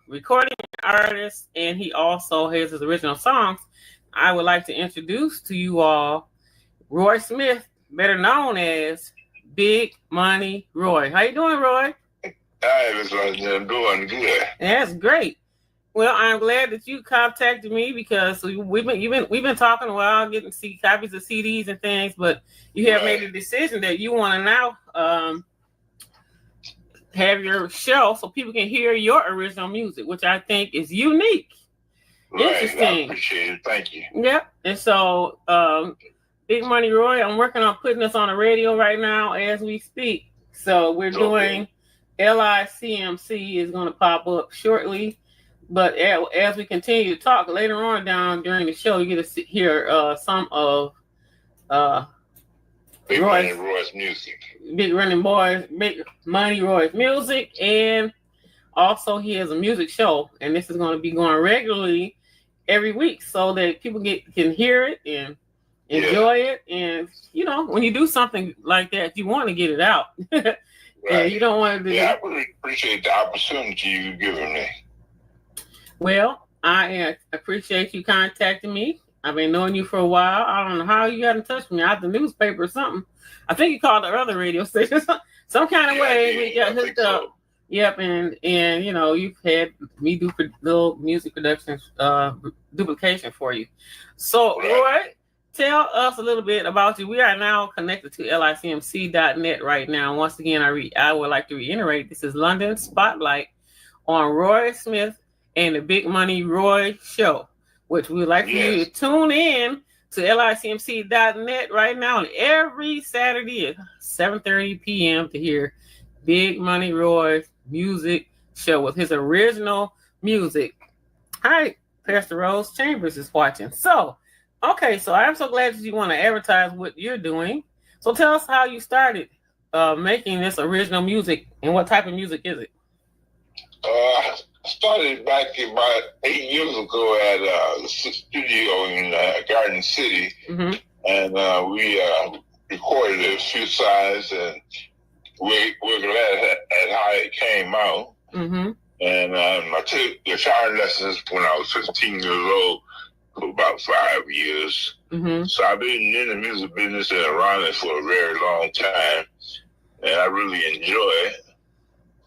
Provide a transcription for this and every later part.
recording artist, and he also has his original songs. I would like to introduce to you all Roy Smith, better known as Big Money Roy. How you doing, Roy? Hi, Miss London. Doing good. That's great. Well, I'm glad that you contacted me because we've been talking a while, getting copies of CDs and things, but you have made a decision that you want to now have your show so people can hear your original music, which I think is unique. Right. Interesting. I appreciate it. Thank you. Yep. And so, Big Money Roy, I'm working on putting this on the radio right now as we speak. So we're doing LICMC is going to pop up shortly. But as we continue to talk later on down during the show, you get to hear some of Big Money Roy's music. Big Money Roy's music, and also he has a music show, and this is going to be going regularly every week so that people can hear it and enjoy it. And you know, when you do something like that, you want to get it out. Right. And you don't want to do. Yeah, I really appreciate the opportunity you've given me. Well, I appreciate you contacting me. I've been knowing you for a while. I don't know how you got in touch with me, out the newspaper or something. I think you called the other radio station. Some kind of way we got hooked up. So. Yep, and you know, you've had me do little music production duplication for you. So, Roy, tell us a little bit about you. We are now connected to licmc.net right now. Once again, I would like to reiterate, this is London Spotlight on Roy Smith and the Big Money Roy Show, which we would like for you to tune in to licmc.net right now on every Saturday at 7:30 p.m. to hear Big Money Roy's music show with his original music. Hi, Pastor Rose Chambers is watching. So, okay, so I'm so glad that you want to advertise what you're doing. So tell us how you started making this original music and what type of music is it? I started back about 8 years ago at a studio in Garden City, and we recorded a few sides, and we're glad at how it came out. And I took guitar lessons when I was 15 years old for about 5 years. So I've been in the music business and around it for a very long time, and I really enjoy it.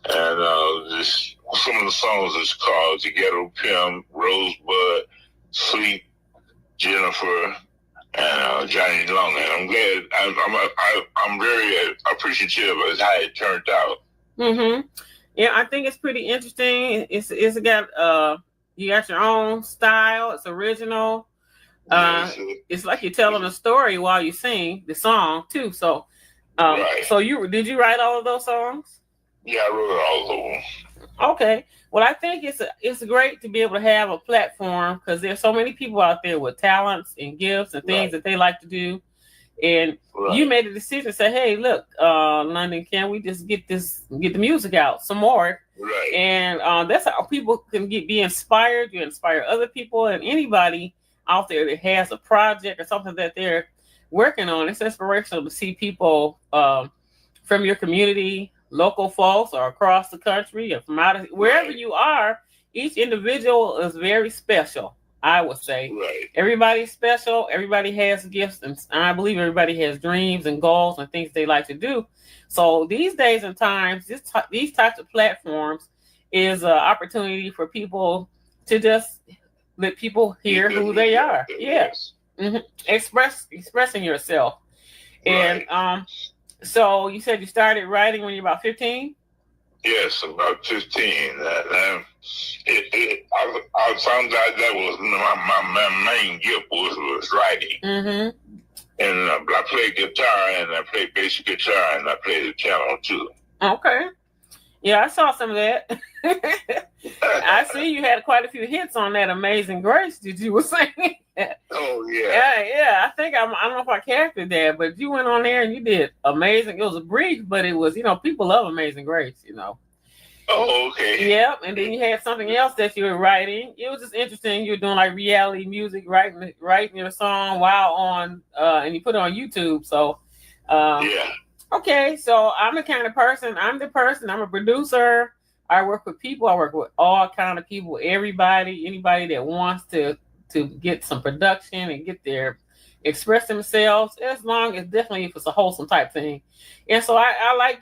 And some of the songs is called The Ghetto Pimp, Rosebud, Sleep, Jennifer, and Johnny Long. And I'm glad, I'm very appreciative of how it turned out. Yeah, I think it's pretty interesting. It's got you got your own style. It's original. It's like you're telling a story while you sing the song too. So, so did you write all of those songs? Yeah, I wrote all of them. Okay. Well, I think it's great to be able to have a platform because there's so many people out there with talents and gifts and things that they like to do. And you made a decision to say, hey, look, London, can we just get the music out some more? Right. And that's how people can be inspired. You inspire other people and anybody out there that has a project or something that they're working on. It's inspirational to see people from your community, local folks, or across the country, or from out of wherever you are. Each individual is very special, I would say. Everybody's special. Everybody has gifts, and I believe everybody has dreams and goals and things they like to do. So these days and times, these types of platforms is an opportunity for people to just let people hear who they are. Yes. Expressing yourself. And so you said you started writing when you were about 15? Yes, about 15. I found out that was my main gift was writing. And I played guitar, and I played bass guitar, and I played the piano too. Okay. Yeah, I saw some of that. I see you had quite a few hits on that Amazing Grace. Did you were singing? Oh yeah. Yeah. I think I don't know if I captured that, but you went on there and you did amazing. It was a brief, but it was, people love Amazing Grace, Oh, okay. Yep. And then you had something else that you were writing. It was just interesting. You were doing like reality music, writing your song while on, and you put it on YouTube. So, yeah. Okay, so I'm the kind of person. I'm a producer. I work with people. I work with all kind of people, anybody that wants to get some production and get their express themselves, as long as definitely if it's a wholesome type thing. And so I like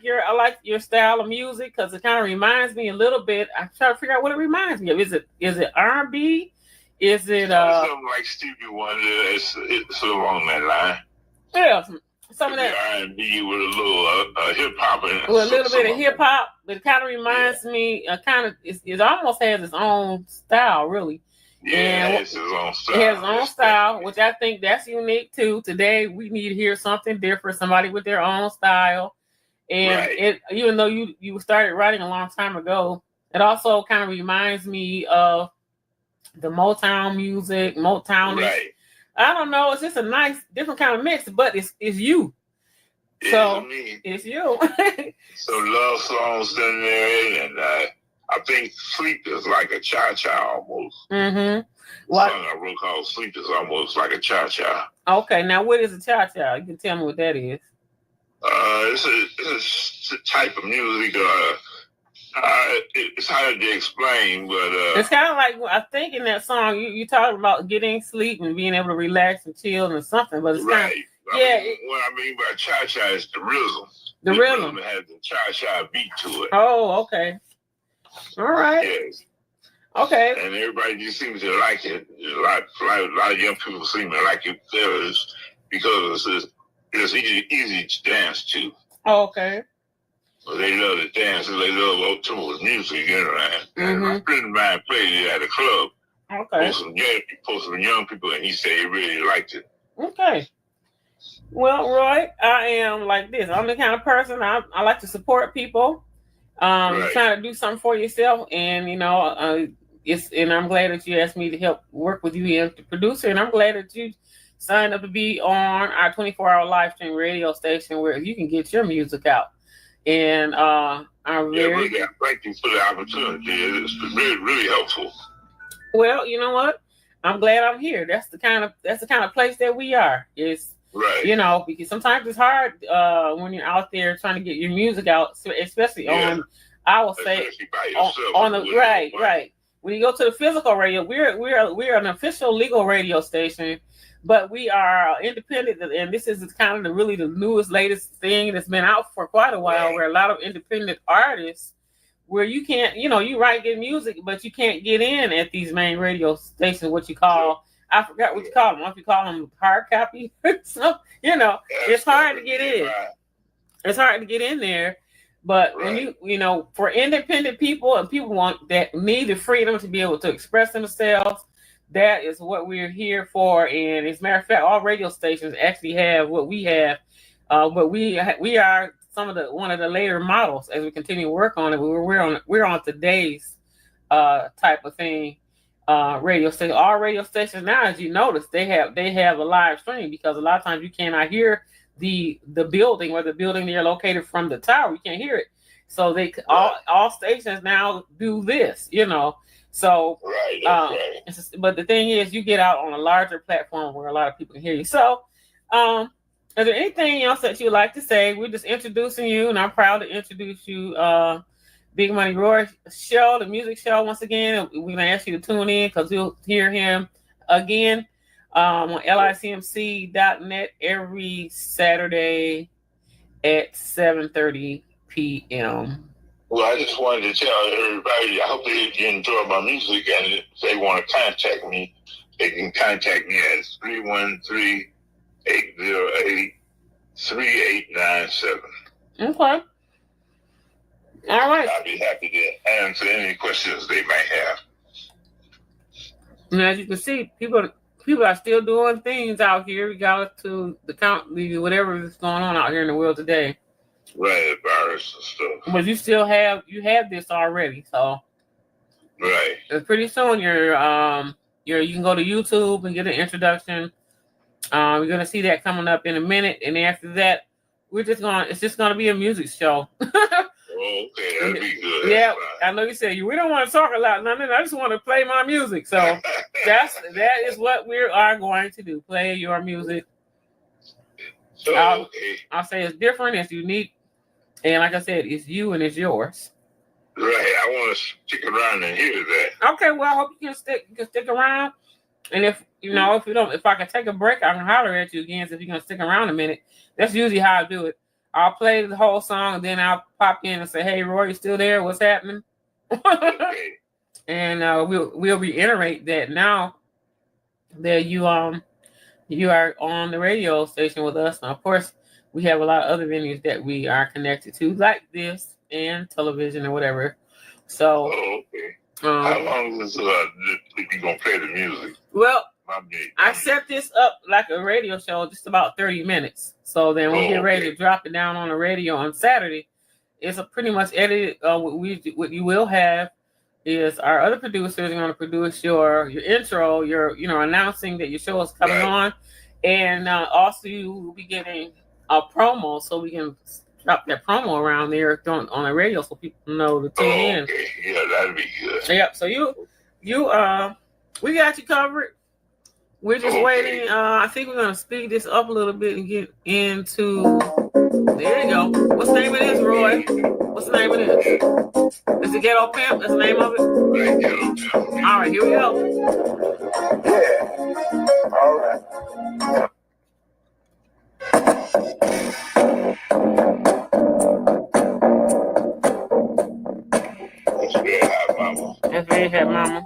your style of music because it kind of reminds me a little bit. I try to figure out what it reminds me of. Is it R&B? Is it something like Stevie Wonder? It's along that line. Yeah, some of that R&B with a little hip hop and with a little bit of hip hop, but it kind of reminds me. It almost has its own style, really. Yeah, it has its own style. It has its own style, which I think that's unique too. Today we need to hear something different, somebody with their own style. And it, even though you started writing a long time ago, it also kind of reminds me of the Motown music, Motown. Right. I don't know. It's just a nice, different kind of mix, but it's you. So it's you. So love songs in there, and I think Sleep is like a cha-cha almost. Mm-hmm. What song I wrote called Sleep is almost like a cha-cha. Okay, now what is a cha-cha? You can tell me what that is. It's a type of music. It's hard to explain, but it's kind of like, I think in that song you talking about getting sleep and being able to relax and chill and something, but it's right. Kind of, What I mean by cha-cha is the rhythm. The rhythm has the cha-cha beat to it. Oh, okay. All right. Yes. Okay. And everybody just seems to like it. A lot of young people seem to like it because it's easy to dance to. Oh, okay. But they love to dance and they love old music, you know. And my friend of mine played it at a club. Okay. For some young people, and he said he really liked it. Okay. Well, Roy, I am like this. I'm the kind of person I like to support people. Trying to do something for yourself, and and I'm glad that you asked me to help work with you as the producer, and I'm glad that you signed up to be on our 24-hour live stream radio station where you can get your music out. And I'm very thank you for the opportunity. It's really, really helpful. Well, you know what? I'm glad I'm here. That's the kind of place that we are. It's right. Because sometimes it's hard when you're out there trying to get your music out, especially on, I will say, on the right. When you go to the physical radio, we're an official legal radio station, but we are independent, and this is kind of the newest, latest thing that's been out for quite a while, where a lot of independent artists, where you can't, you write good music, but you can't get in at these main radio stations, what you call, I forgot what you call them. What you call them, hard copy? So, it's hard to get in. It's hard to get in there. But when for independent people and people that need the freedom to be able to express themselves, that is what we're here for. And as a matter of fact, all radio stations actually have what we have. But we are one of the later models as we continue to work on it. We're on today's type of thing. Radio station. All radio stations now, as you notice, they have a live stream, because a lot of times you cannot hear the building or the building they're located from the tower. You can't hear it. So all stations now do this, So but the thing is, you get out on a larger platform where a lot of people can hear you. So is there anything else that you'd like to say? We're just introducing you, and I'm proud to introduce you, Big Money Roy show, the music show. Once again, we're going to ask you to tune in because you'll hear him again on licmc.net every Saturday at 7:30 p.m. Well, I just wanted to tell everybody, I hope they enjoy my music, and if they want to contact me, they can contact me at 313-808-3897. Okay. All right. I'll be happy to answer any questions they might have. And as you can see, people are still doing things out here, regardless to whatever is going on out here in the world today. Right, virus and stuff. But you have this already, so right. Pretty soon you can go to YouTube and get an introduction. You're gonna see that coming up in a minute, and after that, it's just gonna be a music show. Okay, that'd be good. Yeah, I know you said we don't want to talk a lot, nothing. I just want to play my music. So that is what we are going to do. Play your music. So I'll say it's different, it's unique, and like I said, it's you and it's yours. Right. I want to stick around and hear that. Okay, well, I hope you can stick around. And if if I can take a break, I can holler at you again. So if you're gonna stick around a minute, that's usually how I do it. I'll play the whole song, and then I'll pop in and say, "Hey, Roy, you still there? What's happening?" Okay. And we'll reiterate that now that you are on the radio station with us. Now, of course, we have a lot of other venues that we are connected to, like this and television or whatever. So, okay. How long is you gonna play the music? Well, I set this up like a radio show, just about 30 minutes. So then we get ready to drop it down on the radio on Saturday. It's a pretty much edited. What you will have is our other producers are going to produce your intro, your announcing that your show is coming on, and also you will be getting a promo, so we can drop that promo around there on the radio so people know to tune in. Okay, yeah, that'd be good. Yep. So we got you covered. We're just waiting. I think we're gonna speed this up a little bit and get into. There you go. What's the name of this, Roy? What's the name of this? Is it Ghetto Pimp? That's the name of it? All right, here we go. Yeah. All right. That's very hot, mama. That's very hot, mama.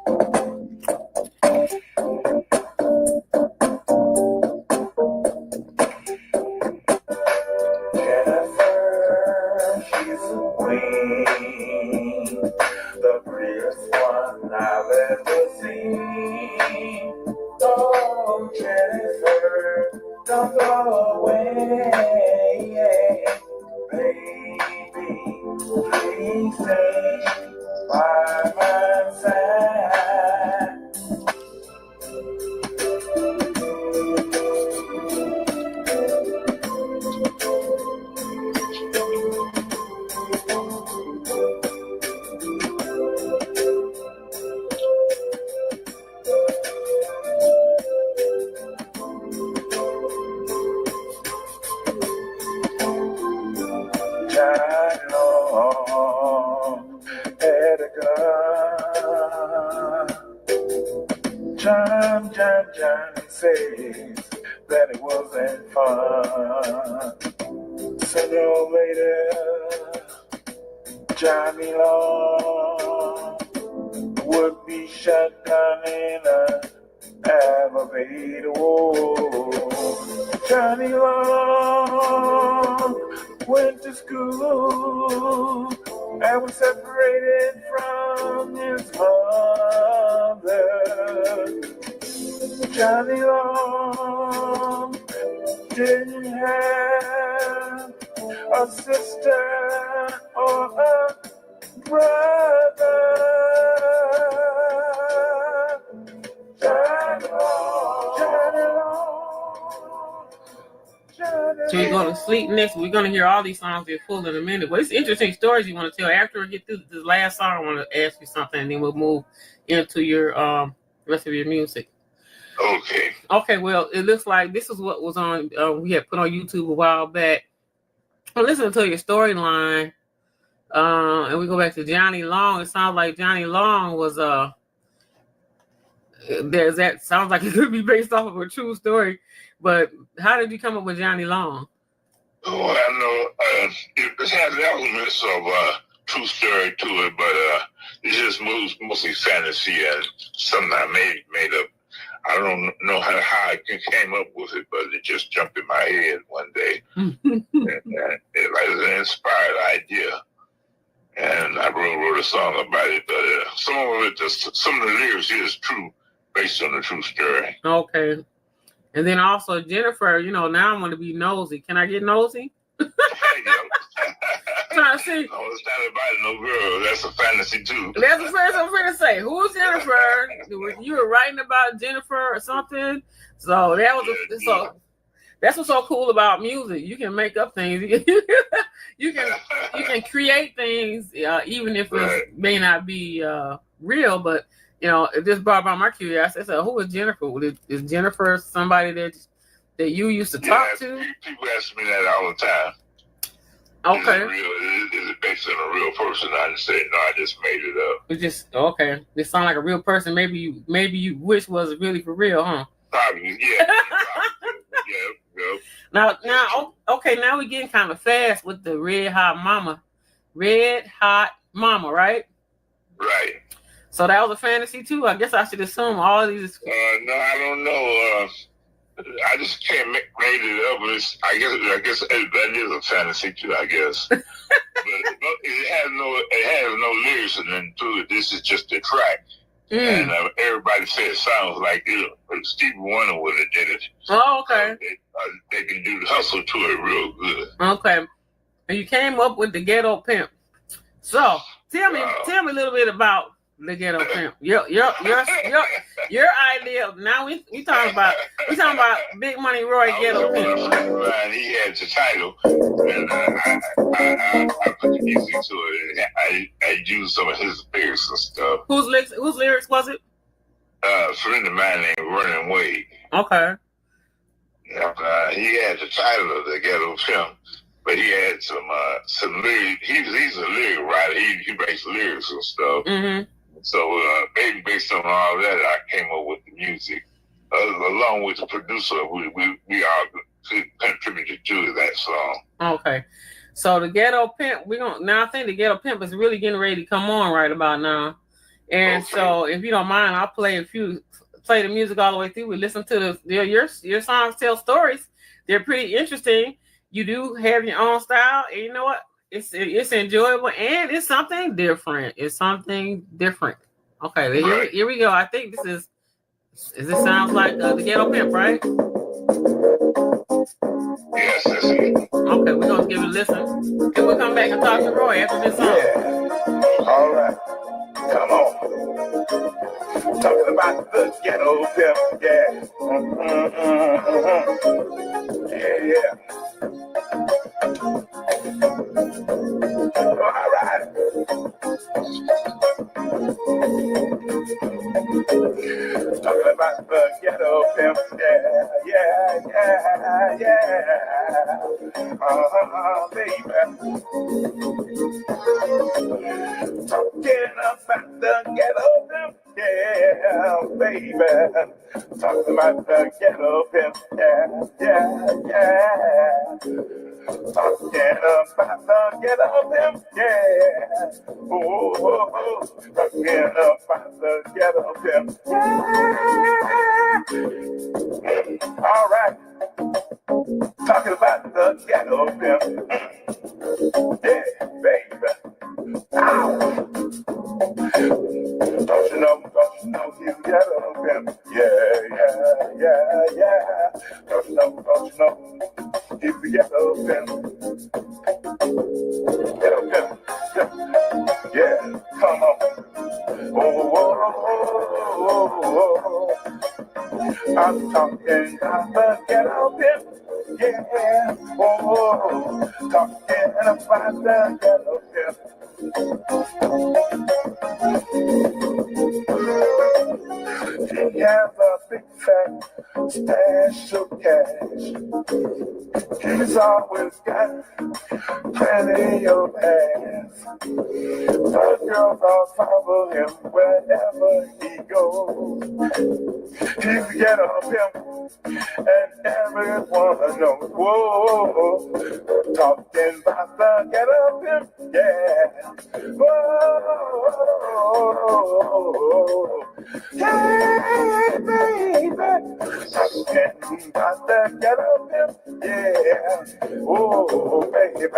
Don't go away, baby. Please stay by my side. Johnny says that it wasn't fun. Sooner or later, Johnny Long would be shut down in an elevator. Whoa. Johnny Long went to school and was separated from his mother. Johnny Long didn't have a sister or a brother. Johnny Long, Johnny Long, Johnny Long. So we're going to sleep next. We're going to hear all these songs in full in a minute. But it's interesting stories you want to tell. After we get through this last song, I want to ask you something, and then we'll move into your rest of your music. Okay. Okay, well, it looks like this is what was on, we had put on YouTube a while back. I'm listening to your storyline, and we go back to Johnny Long. It sounds like Johnny Long was, that sounds like it could be based off of a true story, but how did you come up with Johnny Long? Oh, I know, it has elements of true story to it, but it just moves mostly fantasy and something I made up. I don't know how I came up with it, but it just jumped in my head one day. and it was an inspired idea. And I wrote a song about it, but some of the lyrics is true, based on a true story. Okay. And then also Jennifer, now I'm going to be nosy. Can I get nosy? Trying to see. No, it's not about no girl. That's a fantasy too. That's the first I'm going to say. Who's Jennifer? You were writing about Jennifer or something. So that was so. That's what's so cool about music. You can make up things. You can create things, even if it may not be real. But it just brought about my curiosity. I said, "Who is Jennifer? Is Jennifer somebody that you used to talk to?" People ask me that all the time. Okay. Is it based on a real person? I just said, no, I just made it up. It just okay. This sound like a real person. Maybe you wish was really for real, huh? Probably, yeah. Yeah. Now, okay. Now we getting kind of fast with the Red Hot Mama, right? Right. So that was a fantasy too. I guess I should assume all of these. No, I don't know. I just can't made it up. I guess that is a fantasy too. I guess, but it has no lyrics into it. This is just a track, and everybody said it sounds like Stevie Wonder would have did it. Oh, okay. They can do the hustle to it real good. Okay, and you came up with the Ghetto Pimp. So tell me a little bit about the Ghetto Pimp. Your idea. Now we talking about Big Money Roy Ghetto Pimp. He had the title, and I put the music to it. And I used some of his lyrics and stuff. Whose lyrics was it? A friend of mine named Vernon Wade. Okay. He had the title of the Ghetto Pimp, but he had some lyrics. He's a lyric writer. He writes lyrics and stuff. Mm-hmm. So based on all that, I came up with the music, along with the producer. We all contributed to that song. Okay, so the Ghetto Pimp, I think the Ghetto Pimp is really getting ready to come on right about now. And so, if you don't mind, I'll play the music all the way through. We listen to your songs tell stories. They're pretty interesting. You do have your own style, and you know what? It's enjoyable and it's something different. Okay, here we go. I think this sounds like the Ghetto Pimp, right? Yes, that's it. Okay, we're gonna give it a listen, and we'll come back and talk to Roy after this song. Yeah. All right, come on. Talking about the Ghetto Pimp, yeah. Yeah. All right. Talking about the Ghetto Pimp, yeah. Baby. Talking about the Ghetto Pimp, yeah, baby. Talking about the Ghetto Pimp, yeah. Talking about the Ghetto Pimp, yeah. Oh, talking about the Ghetto Pimp, yeah. All right. Talking about the Ghetto Pimp, yeah, baby. Ow. Don't you know he's Ghetto Pimp, yeah. Don't you know he's the Ghetto Pimp. Ghetto Pimp, yeah, come on. Oh. I'm talking about the Ghetto Pimp, yeah. Oh, talking about the Ghetto Pimp. He has a big fat stash of cash. He's always got plenty of ass. The girls all follow him wherever he goes. He's the Ghetto Pimp, and everyone knows. Whoa, talking about the Ghetto Pimp, yeah. Whoa, hey baby, talking about the Ghetto Pimp, yeah. Oh baby,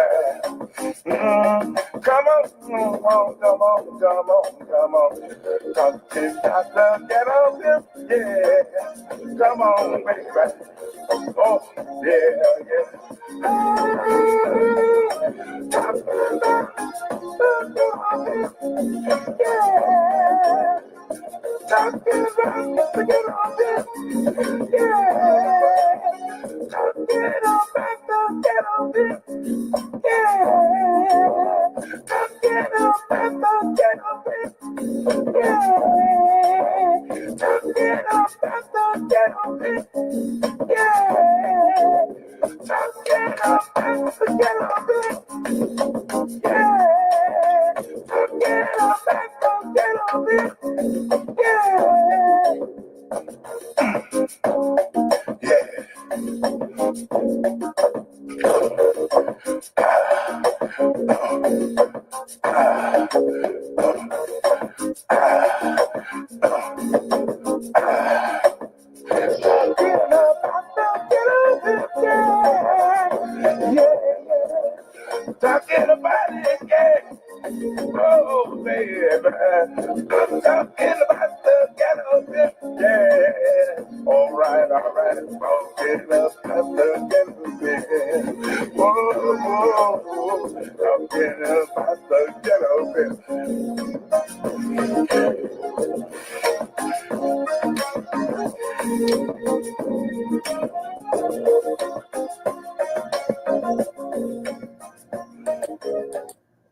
come on, talking about the Ghetto Pimp, yeah. Come on, baby. Oh, yeah. Talking about the Ghetto Pimp, yeah. Talking about the Ghetto Pimp, yeah. Talking about the Ghetto Pimp, yeah. Talking about the Ghetto Pimp, yeah. Talking about the Ghetto Pimp, yeah. Talking about the the ghetto pimp. Yeah. Ghetto back the ghetto pimp. Yeah. Yeah. Talking about it, yeah. Oh, baby. I'm talking about the ghetto pimp, yeah. All right. Talking about the ghetto pimp. Whoa. Talking about the ghetto pimp.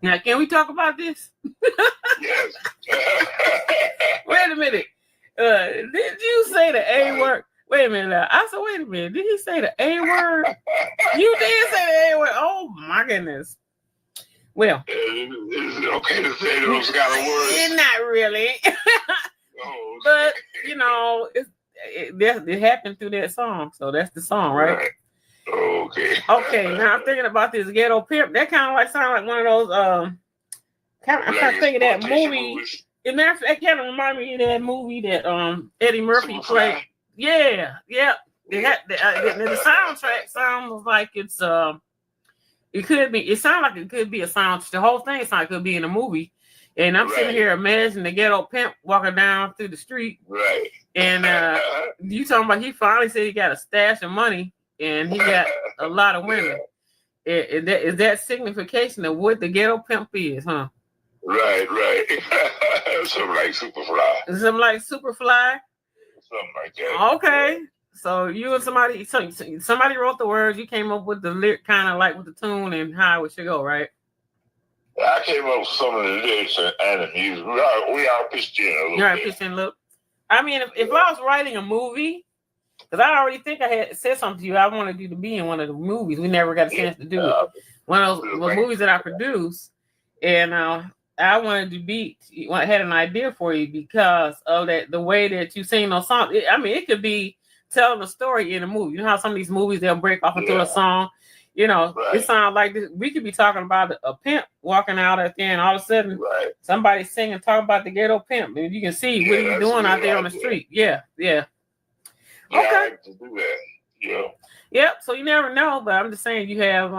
Now, can we talk about this? Yes. Wait a minute. Did you say the A word? Wait a minute. I said, wait a minute. Did he say the A word? You did say the A word. Oh, my goodness. Well. Is it okay to say those kind of words? Not really. Oh, But, you know, it happened through that song. So that's the song, right? Okay. Okay, now I'm thinking about this Ghetto Pimp. That kind of like sound like one of those I'm trying to think of that movie. It kind of remind me of that movie that Eddie Murphy played. Yeah. The soundtrack sounds like it's it could be. It sounds like it could be a sound. The whole thing sounds like it could be in a movie. And I'm sitting here imagining the Ghetto Pimp walking down through the street. Right. And you talking about he finally said he got a stash of money and he got a lot of women. Is that signification of what the Ghetto Pimp is, huh? Right. Something like Superfly. Something like Superfly? Something like that. Okay. So you and somebody wrote the words, you came up with the lyric kind of like with the tune and how it should go, right? I came up with some of the lyrics and the music. We are pitched in a little bit. You're pitched in a little. I mean, if I was writing a movie, because I already think I had said something to you, I wanted you to be in one of the movies. We never got a chance to do it. One of those movies that I produced, and I wanted to had an idea for you because of that the way that you sing those songs. It could be telling a story in a movie. You know how some of these movies they'll break off into a song. You know, It sounds like this. We could be talking about a pimp walking out at the end. All of a sudden, somebody singing, talking about the Ghetto Pimp. And you can see what he's doing out there on the street. Yeah. Okay. I like to do that. Yeah. Yep. So you never know, but I'm just saying you have.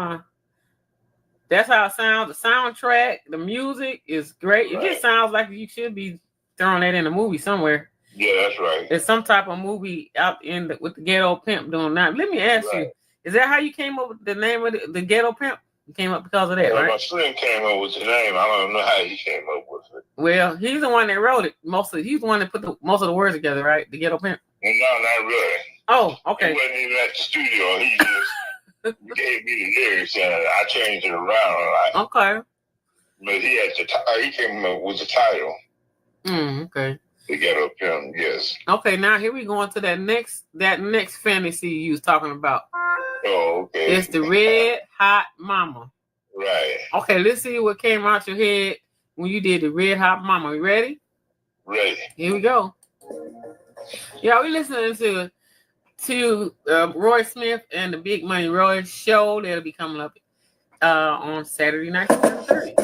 That's how it sounds. The soundtrack, the music is great. It just sounds like you should be throwing that in a movie somewhere. Yeah, that's right. It's some type of movie out with the Ghetto Pimp doing that. Let me ask you. Is that how you came up with the name of the Ghetto Pimp? You came up because of that, right? My friend came up with the name. I don't know how he came up with it. Well, he's the one that wrote it. He's the one that put most of the words together, right? The Ghetto Pimp. No, not really. Oh, okay. He wasn't even at the studio. He just gave me the lyrics and I changed it around a lot. Okay. But he came up with the title. Okay. The Ghetto Pimp, yes. Okay, now here we go into that next fantasy you was talking about. Oh, okay. It's the Red Hot Mama. Right. Okay, let's see what came out your head when you did the Red Hot Mama. You ready? Ready. Here we go. Yeah, we're listening to Roy Smith and the Big Money Roy show that'll be coming up on Saturday night, 7:30.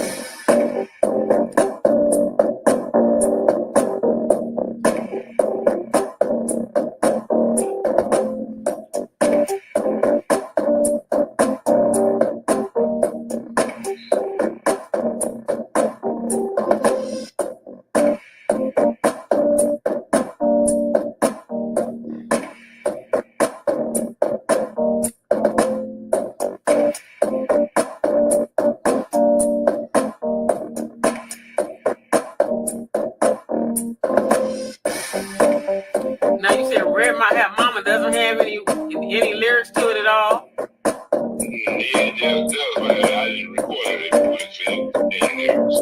Now you said Red Hot Mama doesn't have any lyrics to it at all. Yeah, it does, but I didn't record it. Any lyrics.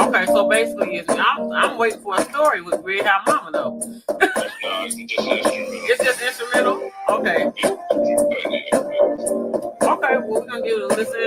Okay, so basically, I'm waiting for a story with Red Hot Mama though. No, it's just instrumental. It's just instrumental. Okay. Okay, well, we're gonna give it a listen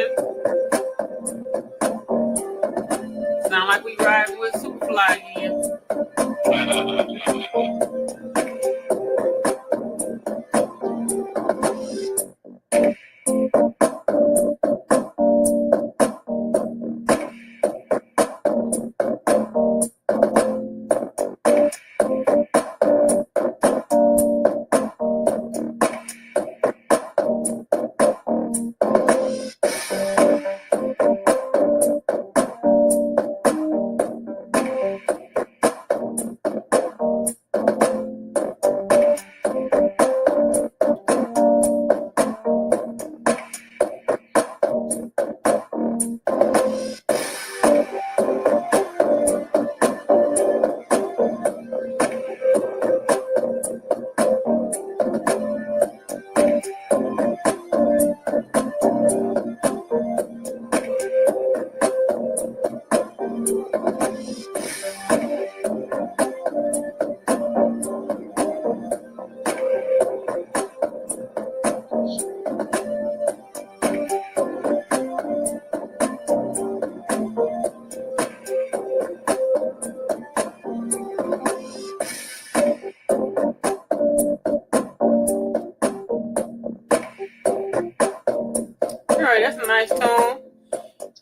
That's a nice tune.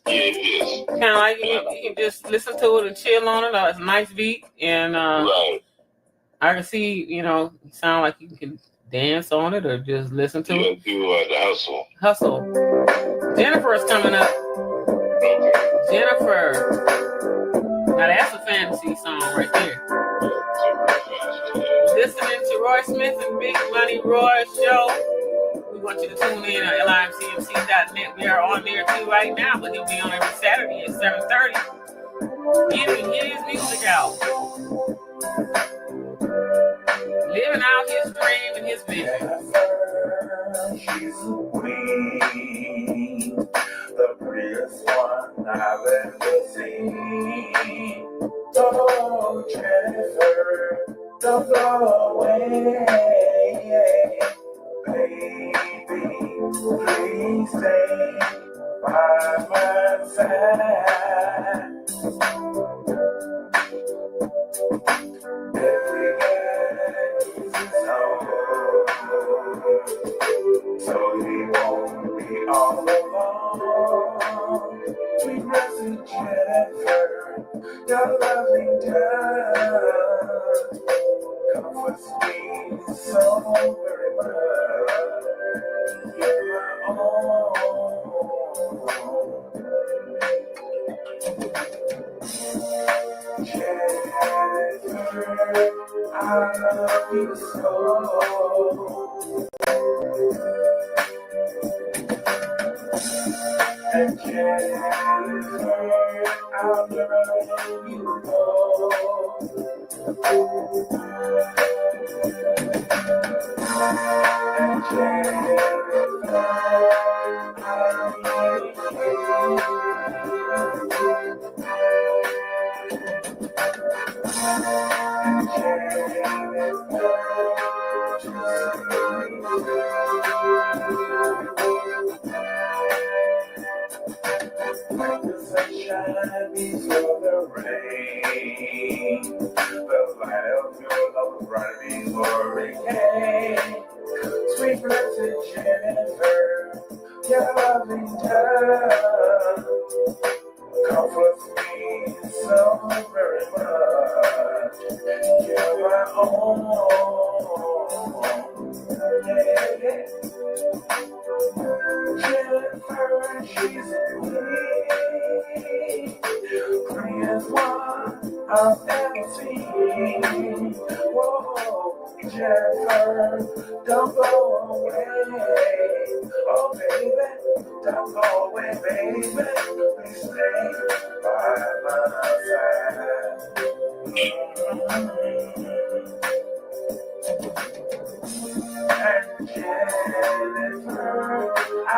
Yeah, it is. Kind of like you can just listen to it and chill on it. It's a nice beat, and Right. I can see, you sound like you can dance on it or just listen to it. Do the hustle. Hustle. Jennifer is coming up. Okay. Jennifer. Now that's a fantasy song right there. Listening to Roy Smith and Big Money Roy show. We want you to tune in at limcmc.net. We are on there too right now, but he'll be on every Saturday at 7:30. Get his music out. Living out his dream and his vision. She's a queen, the prettiest one I've ever seen. Oh, Jennifer, don't go away. Baby, please stay by my side. Every day is over, so he won't be all alone. Sweet blessed Jennifer, your loving touch comforts me so very much. You're my own. Jennifer, I love you so. And Jennifer, I'll never let you go. And Jennifer, I need you. Like the sunshine before the rain, the light of your love brought me glory. Sweet blessed Jennifer, your loving touch comforts me so very much. You're my own. Yeah. Jennifer, she's a queen, prettiest one I've ever seen. Whoa, Jennifer, don't go away. Oh, baby, don't go away, baby. Please stay by my side. And Jennifer, I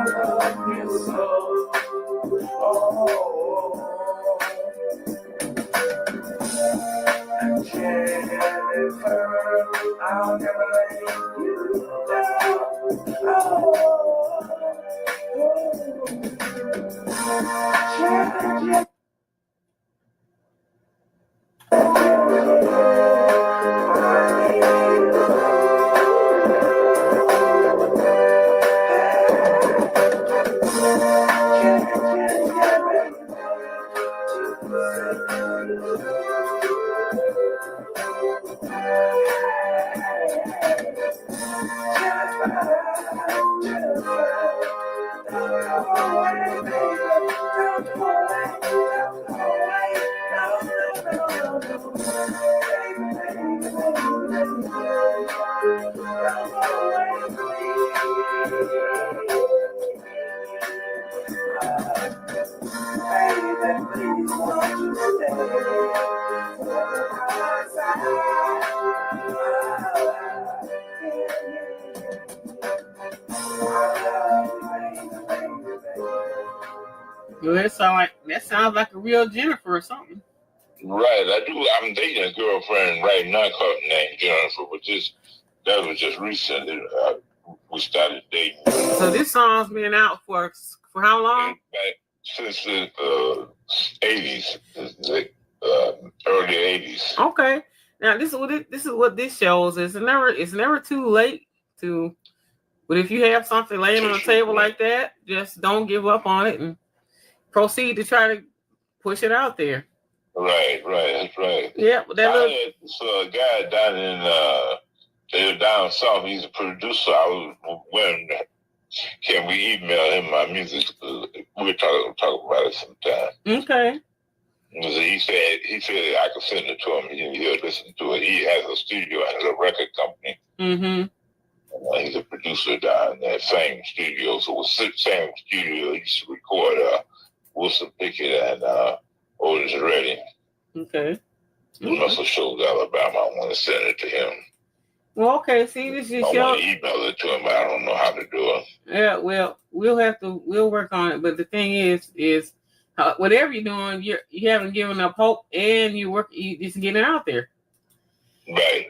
love you so. Oh. And Jennifer, I'll never let you down. Oh. Well, that sounds like a real Jennifer or something. Right, I do. I'm dating a girlfriend right now called named Jennifer, but that was just recent. We started dating. So this song's been out for how long? Since the 80s, early 80s. Okay. Now this is what this shows. It's never too late to. But if you have something laying on the table like that, just don't give up on it and proceed to try to push it out there. Right, that's right. Yeah, but that had this guy down south. He's a producer. I was wondering, can we email him my music? We'll talk about it sometime. Okay. He said I could send it to him. He'll listen to it. He has a studio and a record company. Mm-hmm. He's a producer down in that same studio. So with the same studio, he used to record Wilson Pickett and Otis Redding. Okay. In Muscle Shoals, Alabama. I want to send it to him. Well, okay. See, this is I want to email it to him, but I don't know how to do it. Yeah, well, we'll work on it. But the thing is whatever you're doing, you haven't given up hope, and you just getting it out there. Right.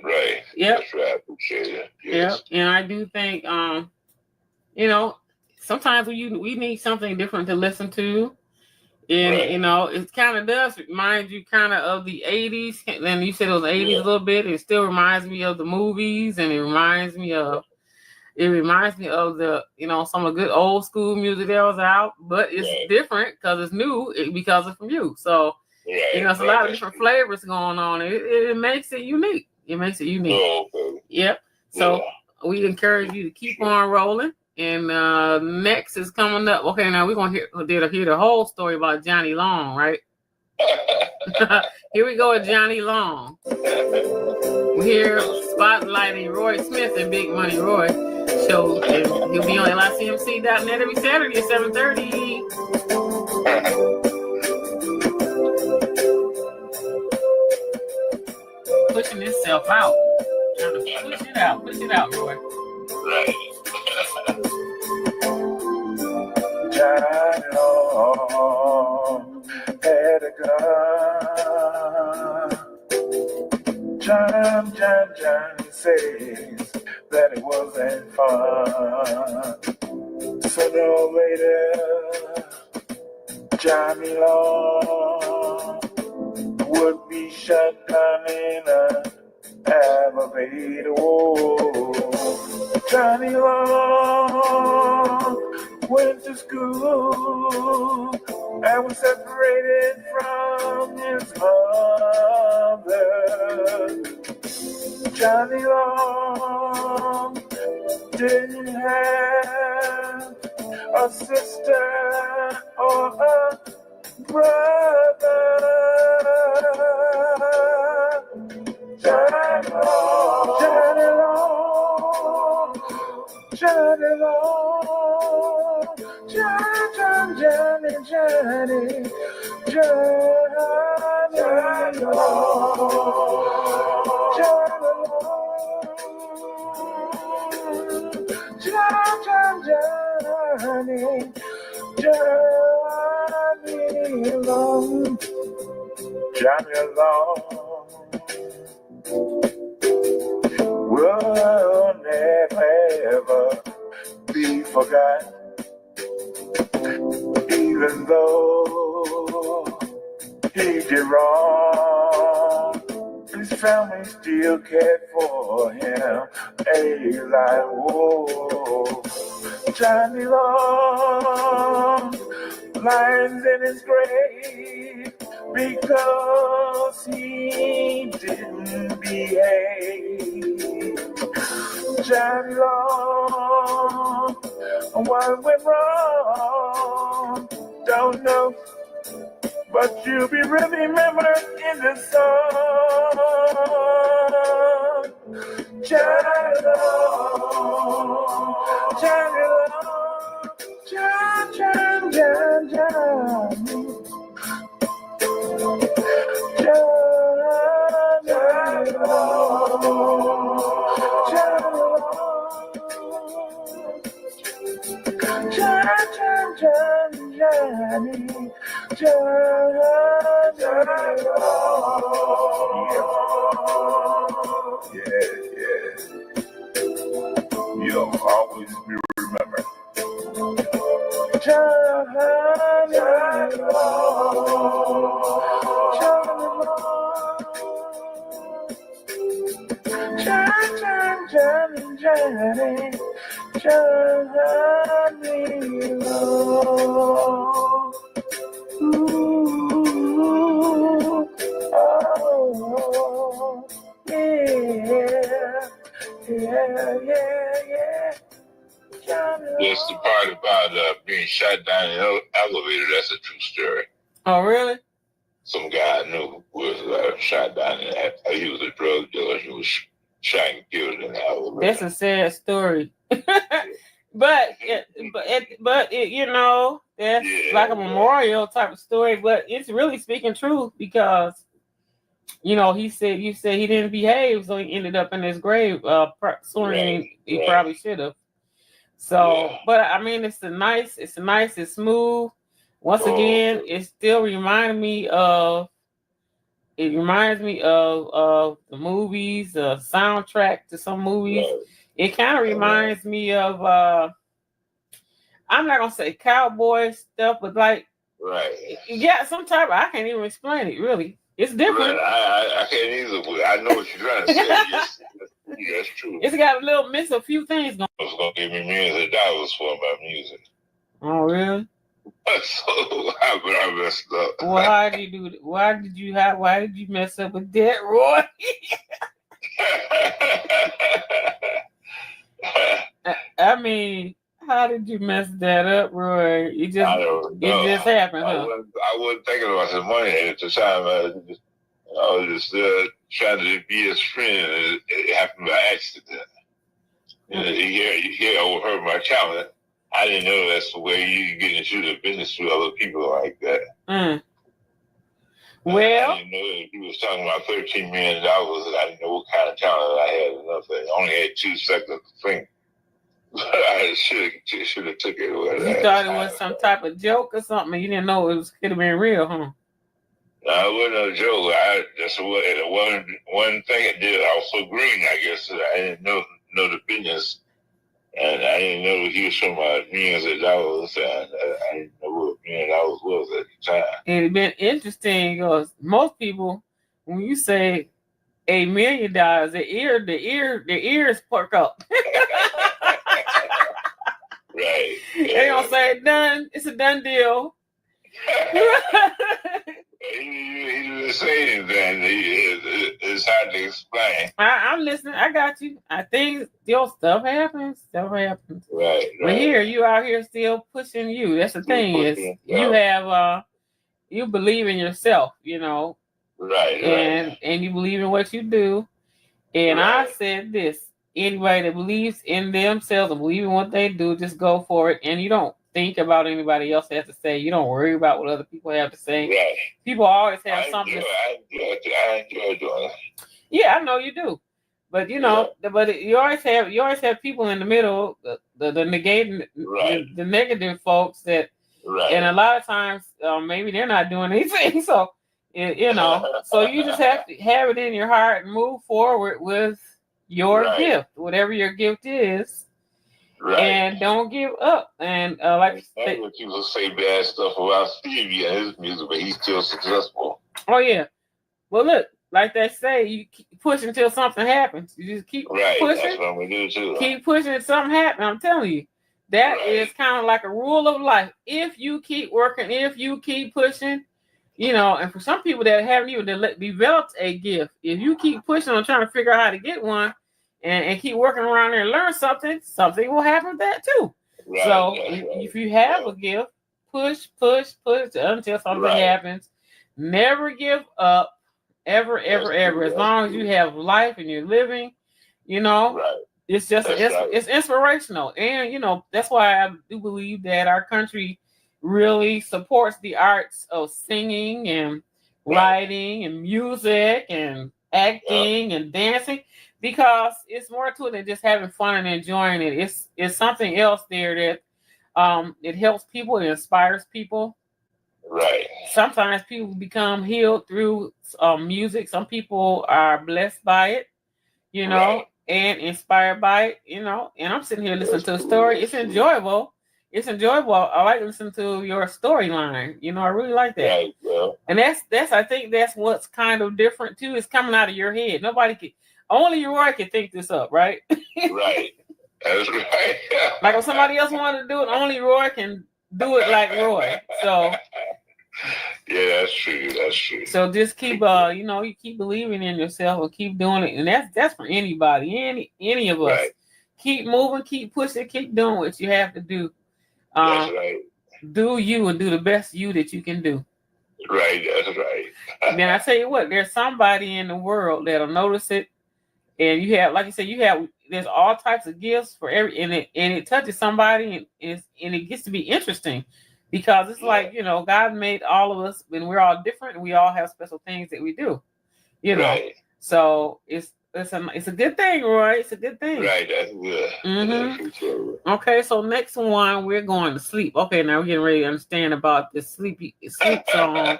Yep. That's right. I appreciate it. Yes. Yeah, and I do think, sometimes we need something different to listen to. And, right. it kind of does remind you kind of the 80s. Then you said it was 80s a little bit. It still reminds me of the movies, and it reminds me of the, some of the good old school music that was out. But it's different because it's new because it's from you. So, it's a lot of different flavors going on. It makes it unique. Oh, okay. Yep. So we encourage you to keep on rolling. And next is coming up. Okay, now we're going to hear the whole story about Johnny Long, right? Here we go with Johnny Long. We're here spotlighting Roy Smith and Big Money Roy show. And he'll be on LICMC.net every Saturday at 7:30. Pushing itself out. Trying to push it out, Roy. Right. Johnny Long had a gun. Johnny says that it wasn't fun. Sooner or later, Johnny Long would be shot down in a elevator. Oh, Johnny Long went to school and was separated from his mother. Johnny Long didn't have a sister or a brother. Johnny Long, Johnny Long, Johnny Long, Johnny Long, Johnny Long will never be forgotten, even though he did wrong. His family still cared for him a lot. Whoa, Johnny Long lies in his grave because he didn't behave. Johnny Long, what went wrong? Don't know, but you'll be remembered in the song. Johnny Long, Johnny Long, John, John, John, John. Johnny Long, Johnny Long. Yeah. You'll always be remembered. That's the part about being shot down in an elevator. That's a true story. Oh, really? Some guy I knew was shot down in that. He was a drug dealer. He was shot and killed in the elevator. That's a sad story. but you know, that's like a memorial type of story. But it's really speaking truth because, you know, you said he didn't behave, so he ended up in his grave sooner than he probably should have. So, but I mean, it's smooth. Once again, it still reminds me of the movies, the soundtrack to some movies. It kind of reminds me of I'm not gonna say cowboy stuff, but like some type. I can't even explain it. Really, it's different. I can't either. But I know what you're trying to say. Yes, that's true. It's got a few things going. It's gonna give me millions of dollars for my music. Oh, really? So I messed up. Well, how did you do that? Why did you mess up with that, Roy? I mean, how did you mess that up, Roy? It just happened, huh? I wasn't thinking about the money at the time. I was just trying to be his friend. It happened by accident. He overheard my talent. I didn't know that's the way you get into the business with other people like that. Well, I didn't know he was talking about $13 million, and I didn't know what kind of talent I had. Enough. I only had 2 seconds to think. I should have took it away. You thought it was some type of joke or something. You didn't know it could have been real, huh? No, it wasn't a joke. That's one thing it did. I was so green, I guess. I didn't know the business. And I didn't know he was talking about millions of dollars, and I didn't know what $1 million was at the time. It'd been interesting because most people, when you say $1 million, the ears perk up. Right. They gonna say done. It's a done deal. He didn't say anything. It's hard to explain. I'm listening. I got you. I think still stuff happens. Right. But here, you out here still pushing you. That's the thing you have you believe in yourself, you know. Right. And you believe in what you do. And I said this. Anybody that believes in themselves and believe in what they do, just go for it. And you don't think about anybody else has to say. You don't worry about what other people have to say. Right. People always have something. I enjoy doing it. Yeah, I know you do. But you know, you always have people in the middle, the negating, the negative folks that, and a lot of times maybe they're not doing anything. So you know, so you just have to have it in your heart and move forward with your gift, whatever your gift is, and don't give up. And like people say bad stuff about Stevie and his music, but he's still successful. Oh yeah. Well, look, like they say, you keep pushing until something happens. You just keep pushing. That's what I'm gonna do too. Keep pushing until something happens. I'm telling you, That is kind of like a rule of life. If you keep working, if you keep pushing, you know, and for some people that haven't even developed a gift, if you keep pushing on trying to figure out how to get one and keep working around there and learn something, something will happen with that too. Right, so if you have a gift, push until something happens. Never give up, ever. As long as you have life and you're living, you know, it's just it's inspirational. And you know, that's why I do believe that our country really supports the arts of singing and writing and music and acting and dancing, because it's more to it than just having fun and enjoying it. It's something else there that it helps people, it inspires people. Right. Sometimes people become healed through music. Some people are blessed by it, you know, and inspired by it, you know. And I'm sitting here listening to a story. It's enjoyable. It's enjoyable. I like listening to your storyline. You know, I really like that. Right, well. And that's I think that's what's kind of different too. It's coming out of your head. Nobody can, only Roy can think this up, right? Right. That's right. Like if somebody else wanted to do it, only Roy can do it like Roy. So yeah, that's true. That's true. So just keep you know, you keep believing in yourself and keep doing it. And that's for anybody, any of us. Keep moving, keep pushing, keep doing what you have to do. That's right. Do you and do the best you that you can do. Right, that's right. Then I tell you what, there's somebody in the world that'll notice it. And you have, like you said, there's all types of gifts for every, and it touches somebody, and it gets to be interesting, because it's like, you know, God made all of us, and we're all different, and we all have special things that we do, you know. So it's a good thing, Roy. It's a good thing. Right, that's good. Mm-hmm. Okay, so next one, we're going to sleep. Okay, now we're getting ready to understand about this sleep song.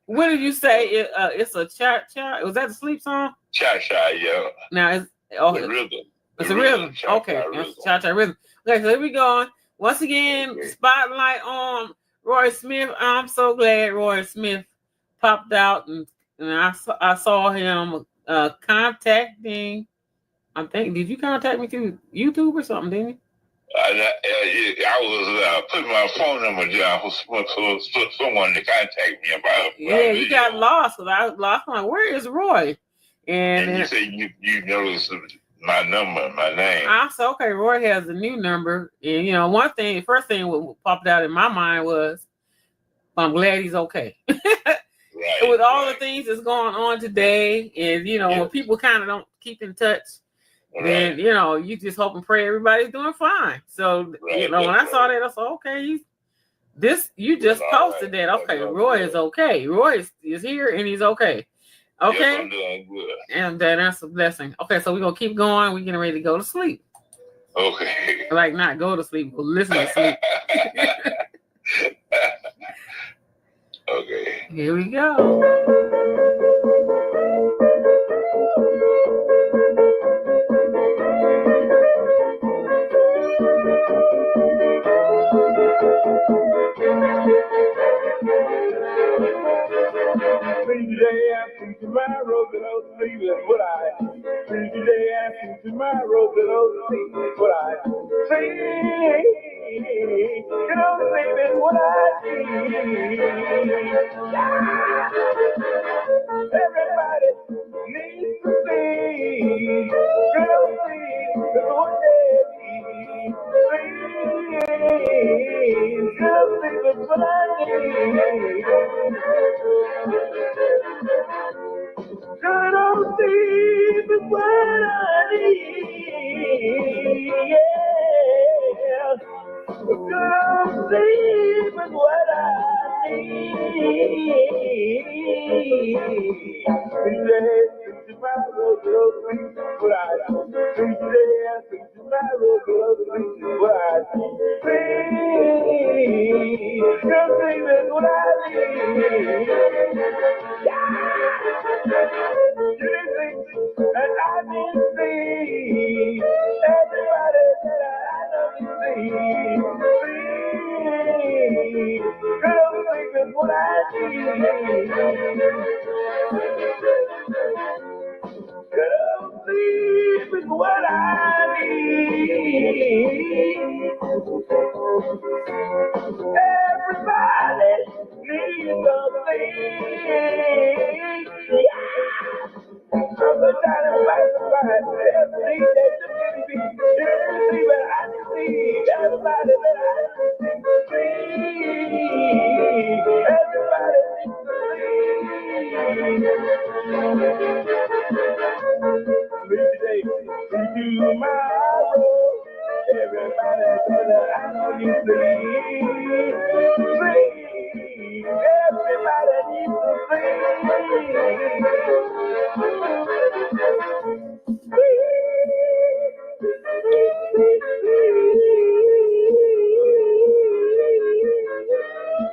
What did you say? It's a cha-cha? Was that the sleep song? Cha-cha, yeah. Now it's rhythm. It's a rhythm. Okay, it's cha-cha rhythm. Okay, so here we go. Once again, spotlight on Roy Smith. I'm so glad Roy Smith popped out, and I saw him contacting. I think, did you contact me through YouTube or something? Didn't you? I was putting my phone number down for someone to contact me about. Yeah, you got lost, because I was lost. I'm like, where is Roy? And you said you noticed my number, my name. I said, okay, Roy has a new number. And, you know, first thing what popped out in my mind was, I'm glad he's okay. Right, with all the things that's going on today, and, you know, when people kind of don't keep in touch, then, you know, you just hope and pray everybody's doing fine. So, you know, when I saw that, I said, okay, you just posted that. Okay, Roy is okay. Roy is here, and he's okay. Okay. Yes, I'm doing good. And that's a blessing. Okay, so we're going to keep going. We're getting ready to go to sleep. Okay. Like, not go to sleep, but listen to sleep. Okay. Here we go. Today and tomorrow, but I'll sleep is what I see. Today and tomorrow, but I'll sleep is what I see. You know, sleep is what I see. Everybody needs to see. You know, sleep is what they need. Sleep, just sleep is what I need. Good old sleep is what I need, yeah. Good old sleep is what I need. Today and tomorrow, good old sleep is what I need. Today and tomorrow, good old sleep is what I need. Sleep, good sleep is what I need. And I didn't see everybody that I don't see. Good old sleep is what I need. Good old sleep is what I need. Everybody needs a thing. I'm so tired of fighting. Every day that you can be. Everything that I need. Everybody that I need. Everybody needs a thing. Today, tomorrow. Everybody that I know you sleep. Everybody needs to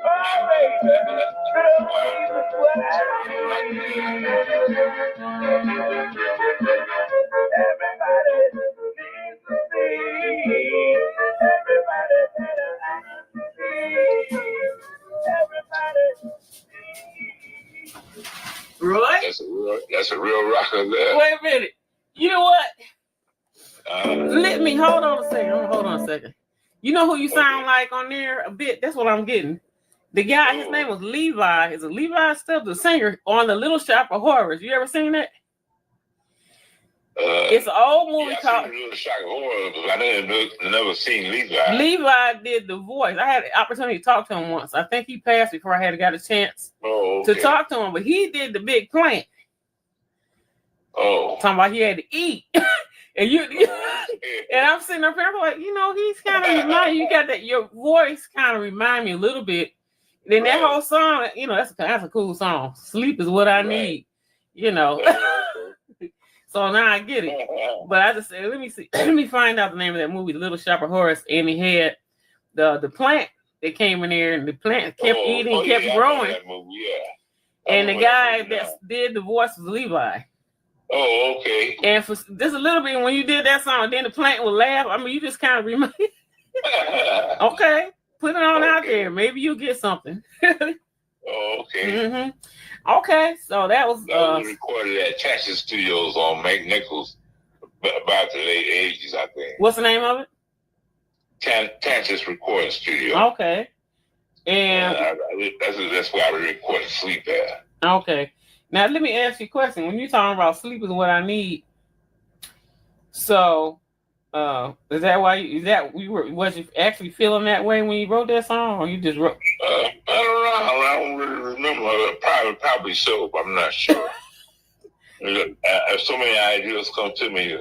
oh, baby, that's what I need. Everybody needs to see. Everybody better see. Everybody. Roy? That's a real rocker there. Wait a minute. You know what? Let me hold on a second. You know who you sound like on there a bit? That's what I'm getting. The guy, his name was Levi. Is it Levi Stubbs, the singer on The Little Shop of Horrors? You ever seen that? It's an old movie called Little Shop of Horrors, but I never seen Levi. Levi did the voice. I had the opportunity to talk to him once. I think he passed before I had got a chance to talk to him, but he did the big plant. Oh. Talking about he had to eat. And and I'm sitting up here, I'm like, you know, he's kind of remind you got that your voice kind of remind me a little bit. Then that whole song, you know, that's a cool song. Sleep is what I need, you know. So now I get it. But I just said, let me find out the name of that movie, The Little Shop of Horrors, and he had the plant that came in there, and the plant kept eating, kept growing. And the guy that did the voice was Levi. Oh, okay. And for just a little bit, when you did that song, then the plant would laugh. I mean, you just kind of remind. Okay, put it on out there. Maybe you'll get something. Okay. Mm-hmm. Okay, so that was recorded at Texas Studios on Mike Nichols about the late 80s, I think. What's the name of it? Texas Recording Studio. Okay. And that's where I recorded Sleep at. Okay. Now let me ask you a question. When you're talking about sleep is what I need, so is that why was you actually feeling that way when you wrote that song, or you just wrote? I don't really remember. Probably so, but I'm not sure. So many ideas come to me,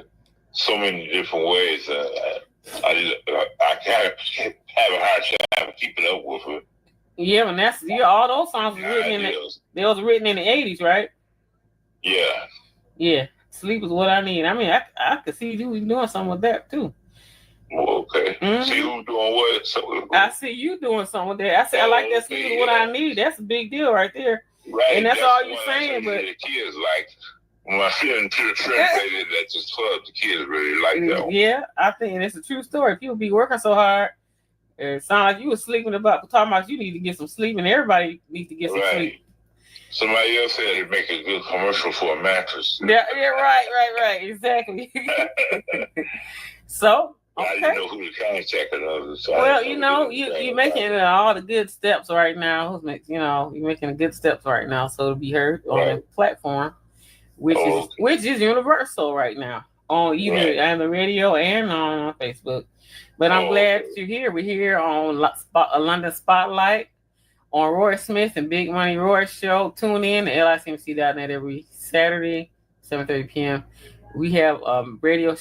so many different ways. I kind of have a hard time keeping up with it. Yeah, and all those songs were written they was written in the 80s, right? Yeah. Yeah. Sleep is what I need. I mean, I could see you doing something with that too. Okay. Mm-hmm. See who's doing what? I see you doing something with that. I said I like that. Sleep is what I need. That's a big deal right there. Right. And that's all you're saying. But the kids like when my friend translated that just club, the kids really like that one. Yeah, I think it's a true story. People be working so hard. It sounds like you were sleeping talking about you need to get some sleep, and everybody needs to get some sleep. Somebody else said it'd make a good commercial for a mattress. Yeah, right, exactly. So, okay. I didn't know who to contact another. So well, you know, you're making all the good steps right now. You know, you're making the good steps right now, so to be heard on the platform, which is universal right now on either on the radio and on Facebook. But I'm glad that you're here. We're here on London Spotlight on Roy Smith and Big Money Roy Show. Tune in to LICMC.net every Saturday, 7:30 p.m. We have radio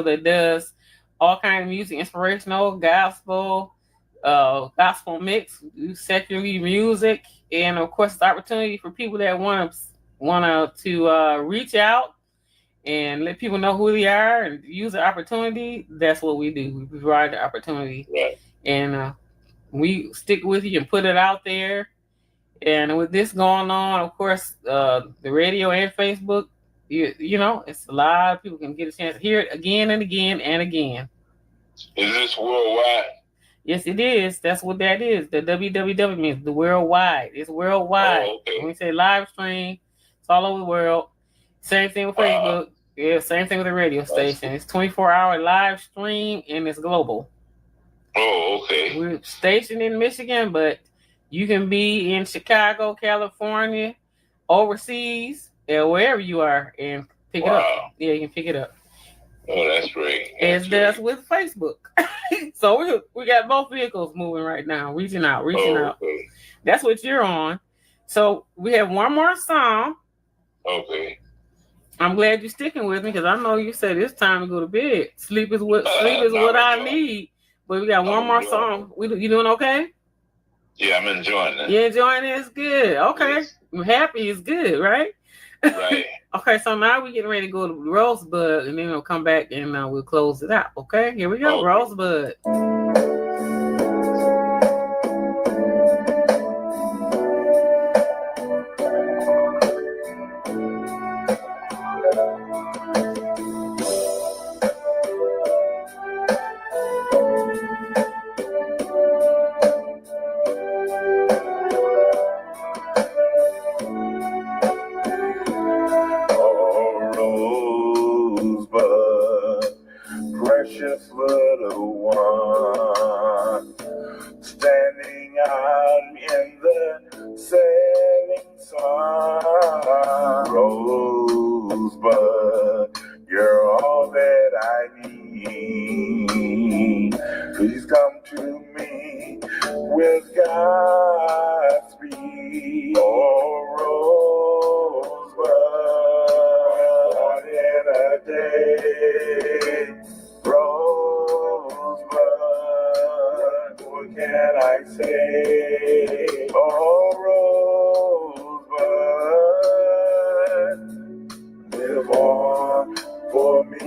that does all kinds of music, inspirational, gospel, gospel mix, secular music, and of course, it's an opportunity for people that want to reach out and let people know who they are and use the opportunity. That's what we do. We provide the opportunity, and we stick with you and put it out there. And with this going on, of course, the radio and Facebook, you know, it's a lot of people can get a chance to hear it again and again and again. Is this worldwide? Yes, it is. That's what that is. The www means the worldwide. It's worldwide. Oh, okay. When we say live stream, it's all over the world. Same thing with Facebook. Yeah, same thing with the radio station. It's 24-hour live stream and it's global. Oh, okay. We're stationed in Michigan, but you can be in Chicago, California, overseas, or wherever you are, and pick it up. Yeah, you can pick it up. Oh, that's great. As does with Facebook. So we got both vehicles moving right now, reaching out. Okay. That's what you're on. So we have one more song. Okay. I'm glad you're sticking with me because I know you said it's time to go to bed. Sleep is what I need. But we got one more song. You doing okay? Yeah, I'm enjoying it. You enjoying it? It's good. Okay. Yes. I'm happy. It's good, right? Right. Okay, so now we're getting ready to go to Rosebud, and then we'll come back and we'll close it out. Okay, here we go. Okay. Rosebud. Precious little one, standing out in the setting sun. Rosebud, you're all that I need. Please come to me with Godspeed. Oh, Rosebud, one in a day. Rosebud, what can I say? Oh, Rosebud, live on for me.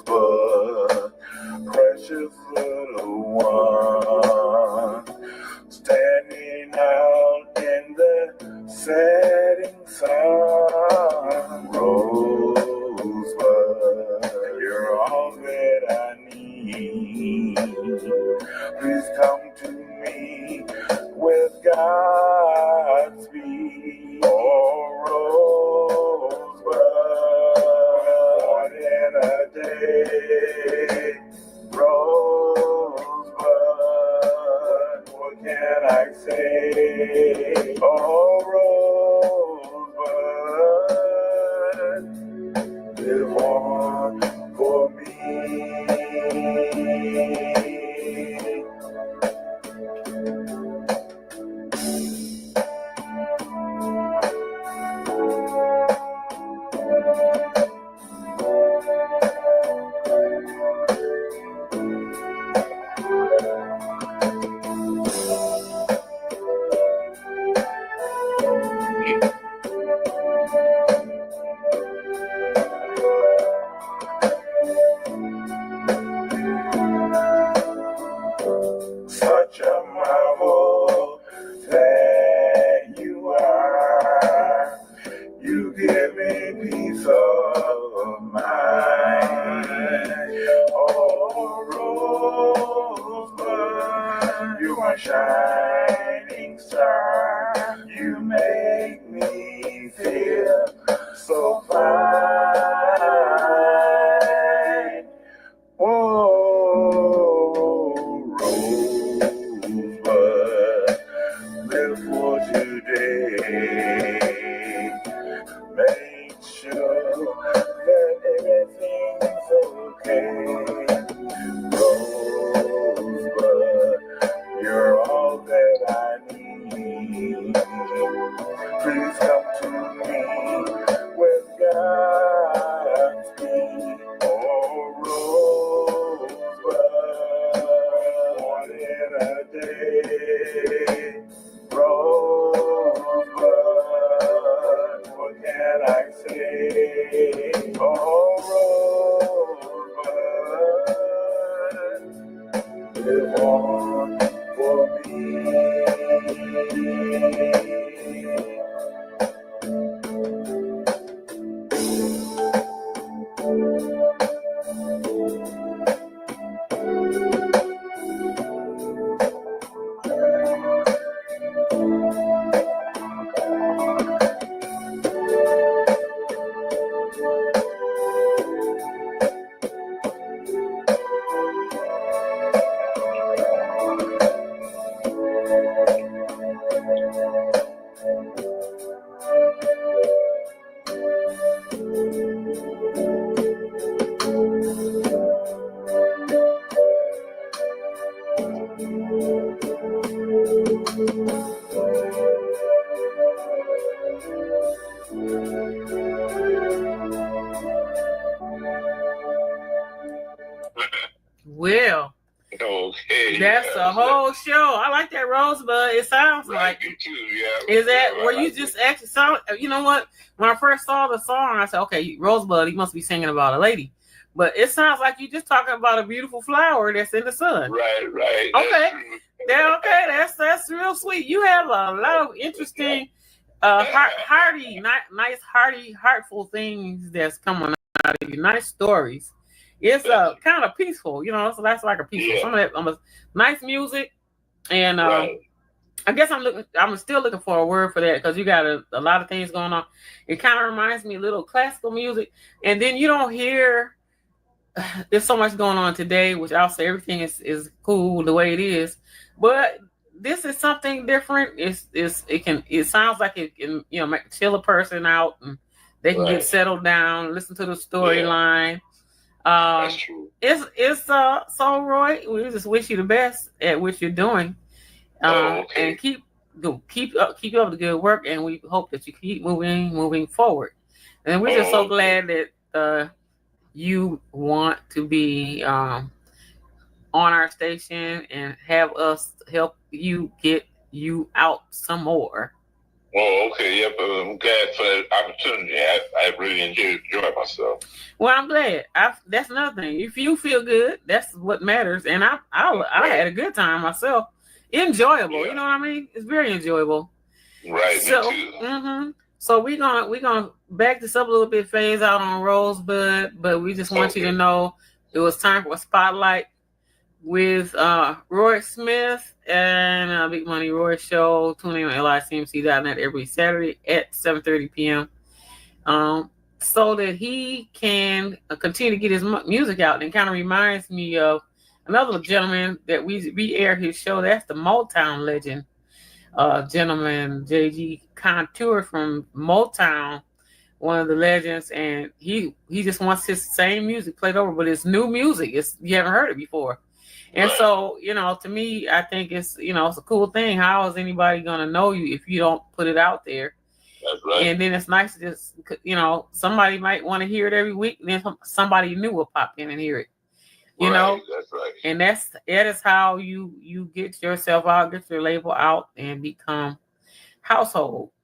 Rosebud, precious little one, standing out in the setting sun. Rosebud, you're all that I need. Please come to me with Godspeed. Oh, Rosebud, one in a day. Rosebud, what can I say? Oh, Rosebud, live on for me. Such a marvel that you are. You give me peace of mind. Oh, Rosebud, you're my shining star. You make me feel so fine. Oh, Rosebud, live for today. Make sure that everything's okay. Rosebud, you're all that I need. Please come to me with Godspeed. Oh, Rosebud, one in a day. Rosebud, what can I say? Oh, Rosebud, live on for me. Well, okay. That's a whole show. I like that Rosebud. It sounds like. Me too, yeah. Is that yeah, where you just actually saw? You know what? When I first saw the song, I said, "Okay, Rosebud. He must be singing about a lady." But it sounds like you're just talking about a beautiful flower that's in the sun. Right. Okay. That's real sweet. You have a lot of interesting, hearty, nice, hearty, heartful things that's coming out of you. Nice stories. It's kind of peaceful, so that's like a peaceful. Yeah. Some of that nice music, and Right. I guess I'm still looking for a word for that because you got a lot of things going on. It kind of reminds me a little classical music, and then you don't hear. There's so much going on today, which I'll say everything is cool the way it is, but this is something different. It sounds like it can chill a person out and they can get settled down, listen to the storyline. That's true. It's so Roy, we just wish you the best at what you're doing, and keep up the good work, and we hope that you keep moving forward. And we're just so glad that you want to be on our station and have us help you get you out some more. Oh, okay. Yep. I'm glad for the opportunity. I really enjoyed myself. Well, I'm glad. That's another thing. If you feel good, that's what matters. And I had a good time myself. Enjoyable. Yeah. You know what I mean? It's very enjoyable. Right. So, me too. So we're gonna back this up a little bit, phase out on Rosebud, but we just want you to know it was time for a spotlight with Roy Smith and Big Money Roy Show. Tune in on LICMC.net every Saturday at 7:30 p.m. So that he can continue to get his music out. And kind of reminds me of another gentleman that we air his show. That's the Motown legend. Gentleman J.G. Contour from Motown, one of the legends, and he just wants his same music played over, but it's new music. You haven't heard it before, and so to me, I think it's it's a cool thing. How is anybody gonna know you if you don't put it out there? That's right. And then it's nice to just somebody might want to hear it every week, and then somebody new will pop in and hear it. That's right. And that is how you get yourself out, get your label out, and become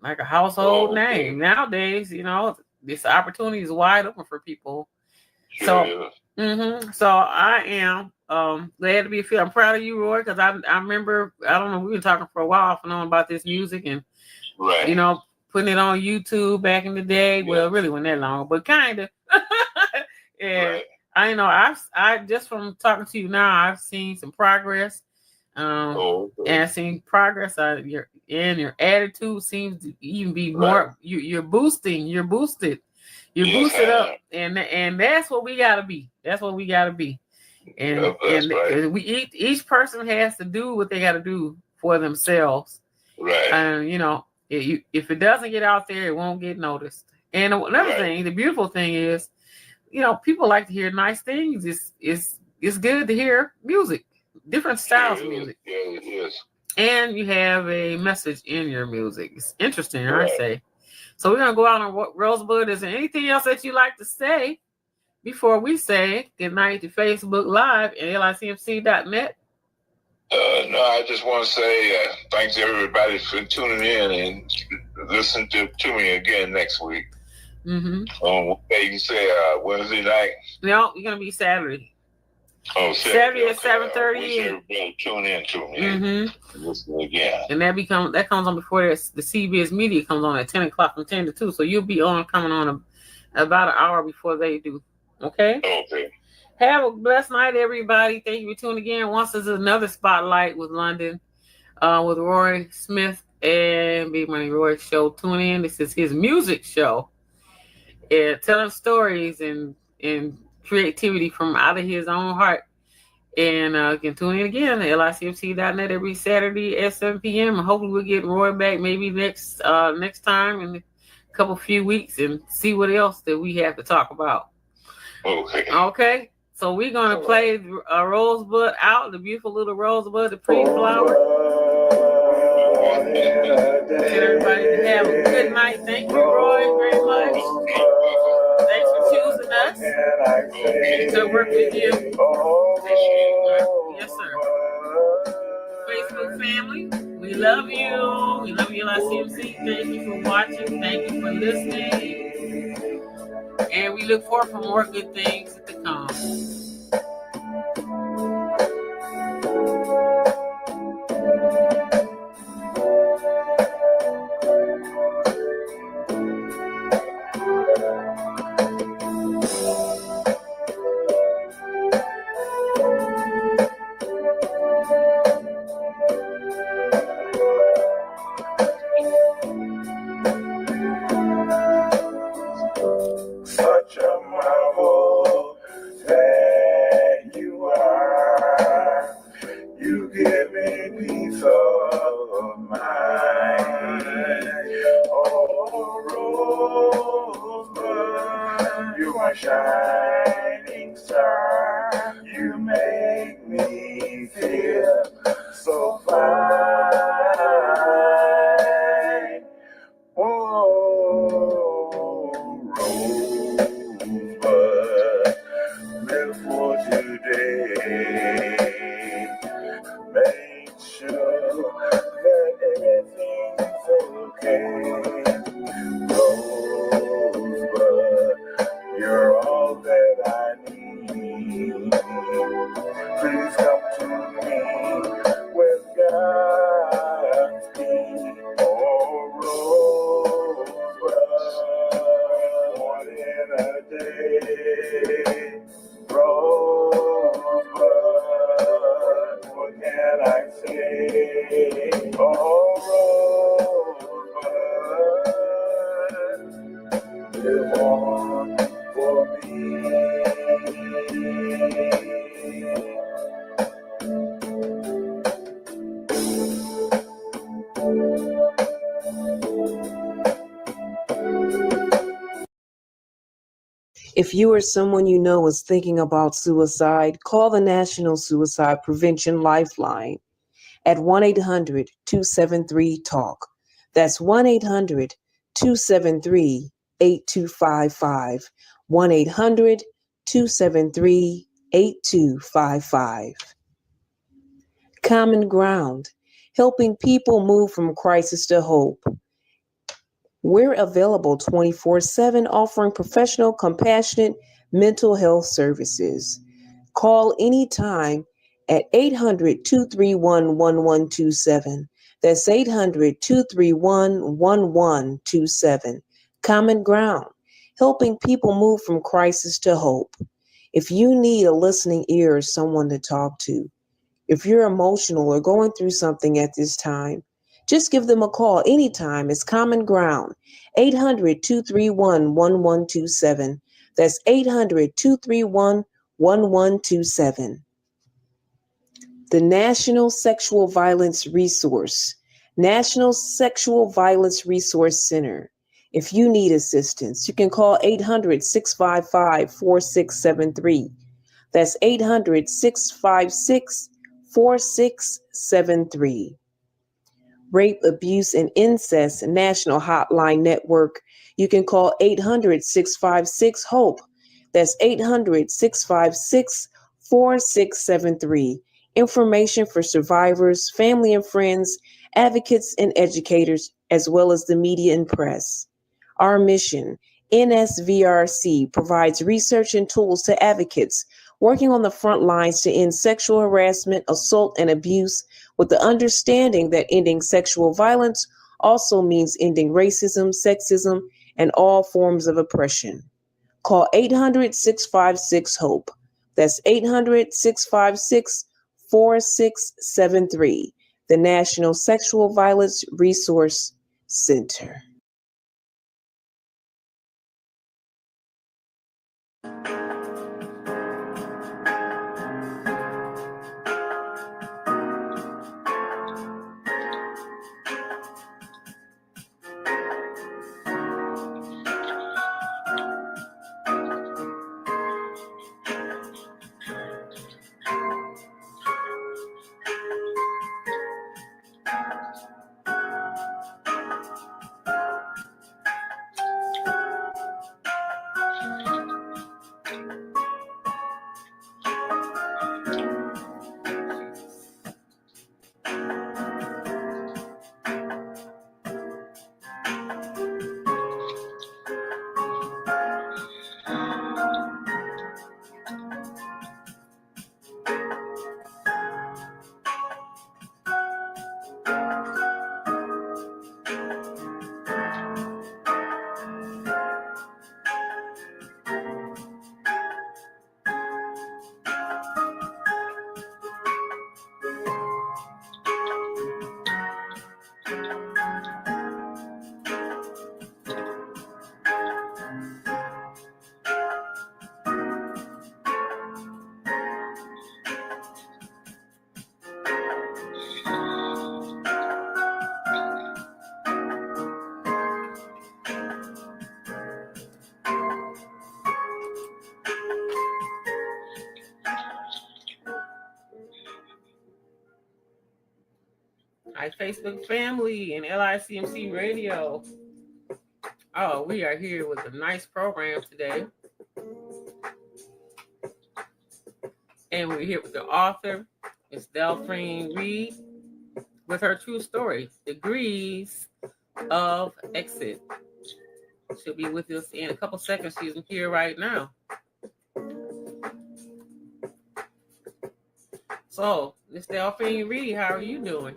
like a household name. Nowadays, this opportunity is wide open for people. Sure. So I am glad to be here. I'm proud of you, Roy, because I remember, I don't know, we've been talking for a while off and on about this music and putting it on YouTube back in the day. Yeah. Well, it really wasn't that long, but kind of. And I know I just from talking to you now, I've seen some progress. And I've seen progress. Your attitude seems to even be more. You're boosting. You're boosted. You're boosted up, and that's what we gotta be. That's what we gotta be. And each person has to do what they gotta do for themselves. Right. And if it doesn't get out there, it won't get noticed. And another thing, the beautiful thing is, people like to hear nice things. It's good to hear music, different styles of music. Yeah, it is. And you have a message in your music. It's interesting, I say. So we're gonna go out on Rosebud. Is there anything else that you like to say before we say good night to Facebook Live and LICMC.net? No, I just want to say thanks to everybody for tuning in and listen to me again next week. On you say Wednesday night? No, you're gonna be Saturday. Oh, Saturday at 7:30. Everybody tune in to me. Listen again. And that comes on before the CBS Media comes on at 10 o'clock from 10 to 2. So you'll be coming on about an hour before they do. Okay? Okay. Have a blessed night, everybody. Thank you for tuning in. Once there's another spotlight with London, with Roy Smith and Big Money Roy Show. Tune in. This is his music show. Telling stories and creativity from out of his own heart. And you can tune in again at licmc.net every Saturday at 7 p.m. And hopefully we'll get Roy back maybe next time in a few weeks and see what else that we have to talk about. Okay. So we're going to play Rosebud out, the beautiful little Rosebud, the pretty flower. And everybody to have a good night. Thank you, Roy, very much. Thanks for choosing us to work with you. Yes, sir. Facebook family, we love you. We love you, LICMC. Thank you for watching. Thank you for listening. And we look forward for more good things to come. Such a marvel that you are. You give me peace of mind. Oh, Rosebud, you're my shining star. You make me feel so fine. Oh, Rosebud, live for today. Make sure that everything's okay. Rosebud, you're all that I need. Please come to me with God's peace. Oh, Rosebud, one in a day. Rosebud, what can I say? Oh, Rosebud, live on for me. If you or someone you know is thinking about suicide, call the National Suicide Prevention Lifeline at 1-800-273-TALK. That's 1-800-273-8255. 1-800-273-8255. Common Ground, helping people move from crisis to hope. We're available 24/7, offering professional, compassionate mental health services. Call anytime at 800-231-1127. That's 800-231-1127. Common Ground, helping people move from crisis to hope. If you need a listening ear or someone to talk to, if you're emotional or going through something at this time, just give them a call anytime. It's Common Ground, 800-231-1127. That's 800-231-1127. The National Sexual Violence Resource, National Sexual Violence Resource Center. If you need assistance, you can call 800-655-4673. That's 800-656-4673. Rape, Abuse, and Incest National Hotline Network. You can call 800-656-HOPE. That's 800-656-4673. Information for survivors, family and friends, advocates and educators, as well as the media and press. Our mission, NSVRC, provides research and tools to advocates working on the front lines to end sexual harassment, assault, and abuse, with the understanding that ending sexual violence also means ending racism, sexism, and all forms of oppression. Call 800-656-HOPE. That's 800-656-4673, the National Sexual Violence Resource Center. Hi, Facebook family and LICMC Radio. Oh, we are here with a nice program today. And we're here with the author, Ms. Delphine Reed, with her true story, Degrees of Exit. She'll be with us in a couple seconds. She's here right now. So, Ms. Delphine Reed, how are you doing?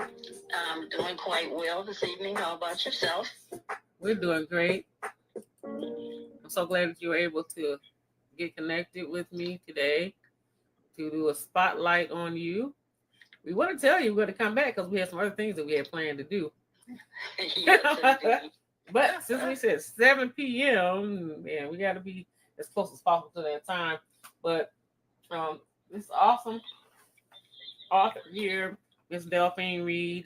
I'm doing quite well this evening. How about yourself? We're doing great. I'm so glad that you were able to get connected with me today to do a spotlight on you. We want to tell you we're going to come back because we have some other things that we had planned to do. Yes, But since we said 7 p.m., man, we got to be as close as possible to that time. But this awesome author here, Miss Delphine Reed,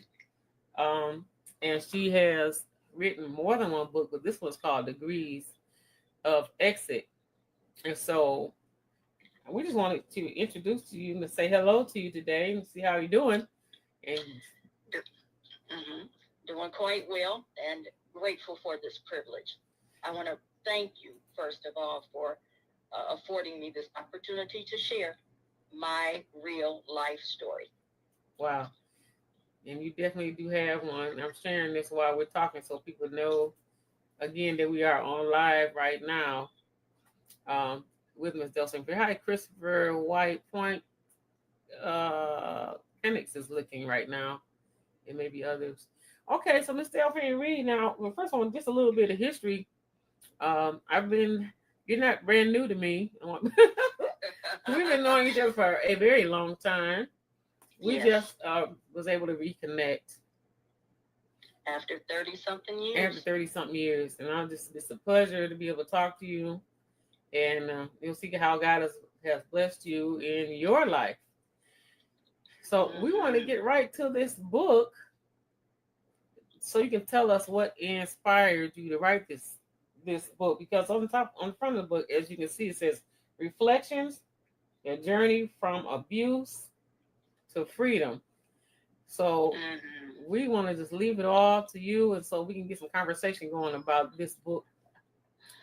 and she has written more than one book, but this one's called Degrees of Exit. And so we just wanted to introduce to you and to say hello to you today and see how you're doing. And doing quite well and grateful for this privilege. I want to thank you, first of all, for affording me this opportunity to share my real life story. Wow. And you definitely do have one. I'm sharing this while we're talking so people know, again, that we are on live right now with Ms. Delphine. Hi, Christopher White Point. Penix is looking right now. And maybe others. Okay, so Ms. Delphine Reed, now, well, first of all, just a little bit of history. You're not brand new to me. We've been knowing each other for a very long time. We just was able to reconnect. After 30-something years? After 30-something years. And it's a pleasure to be able to talk to you. And you'll see how God has blessed you in your life. So we want to get right to this book so you can tell us what inspired you to write this book. Because on the front of the book, as you can see, it says Reflections, a journey from abuse to freedom. So we want to just leave it all to you, and so we can get some conversation going about this book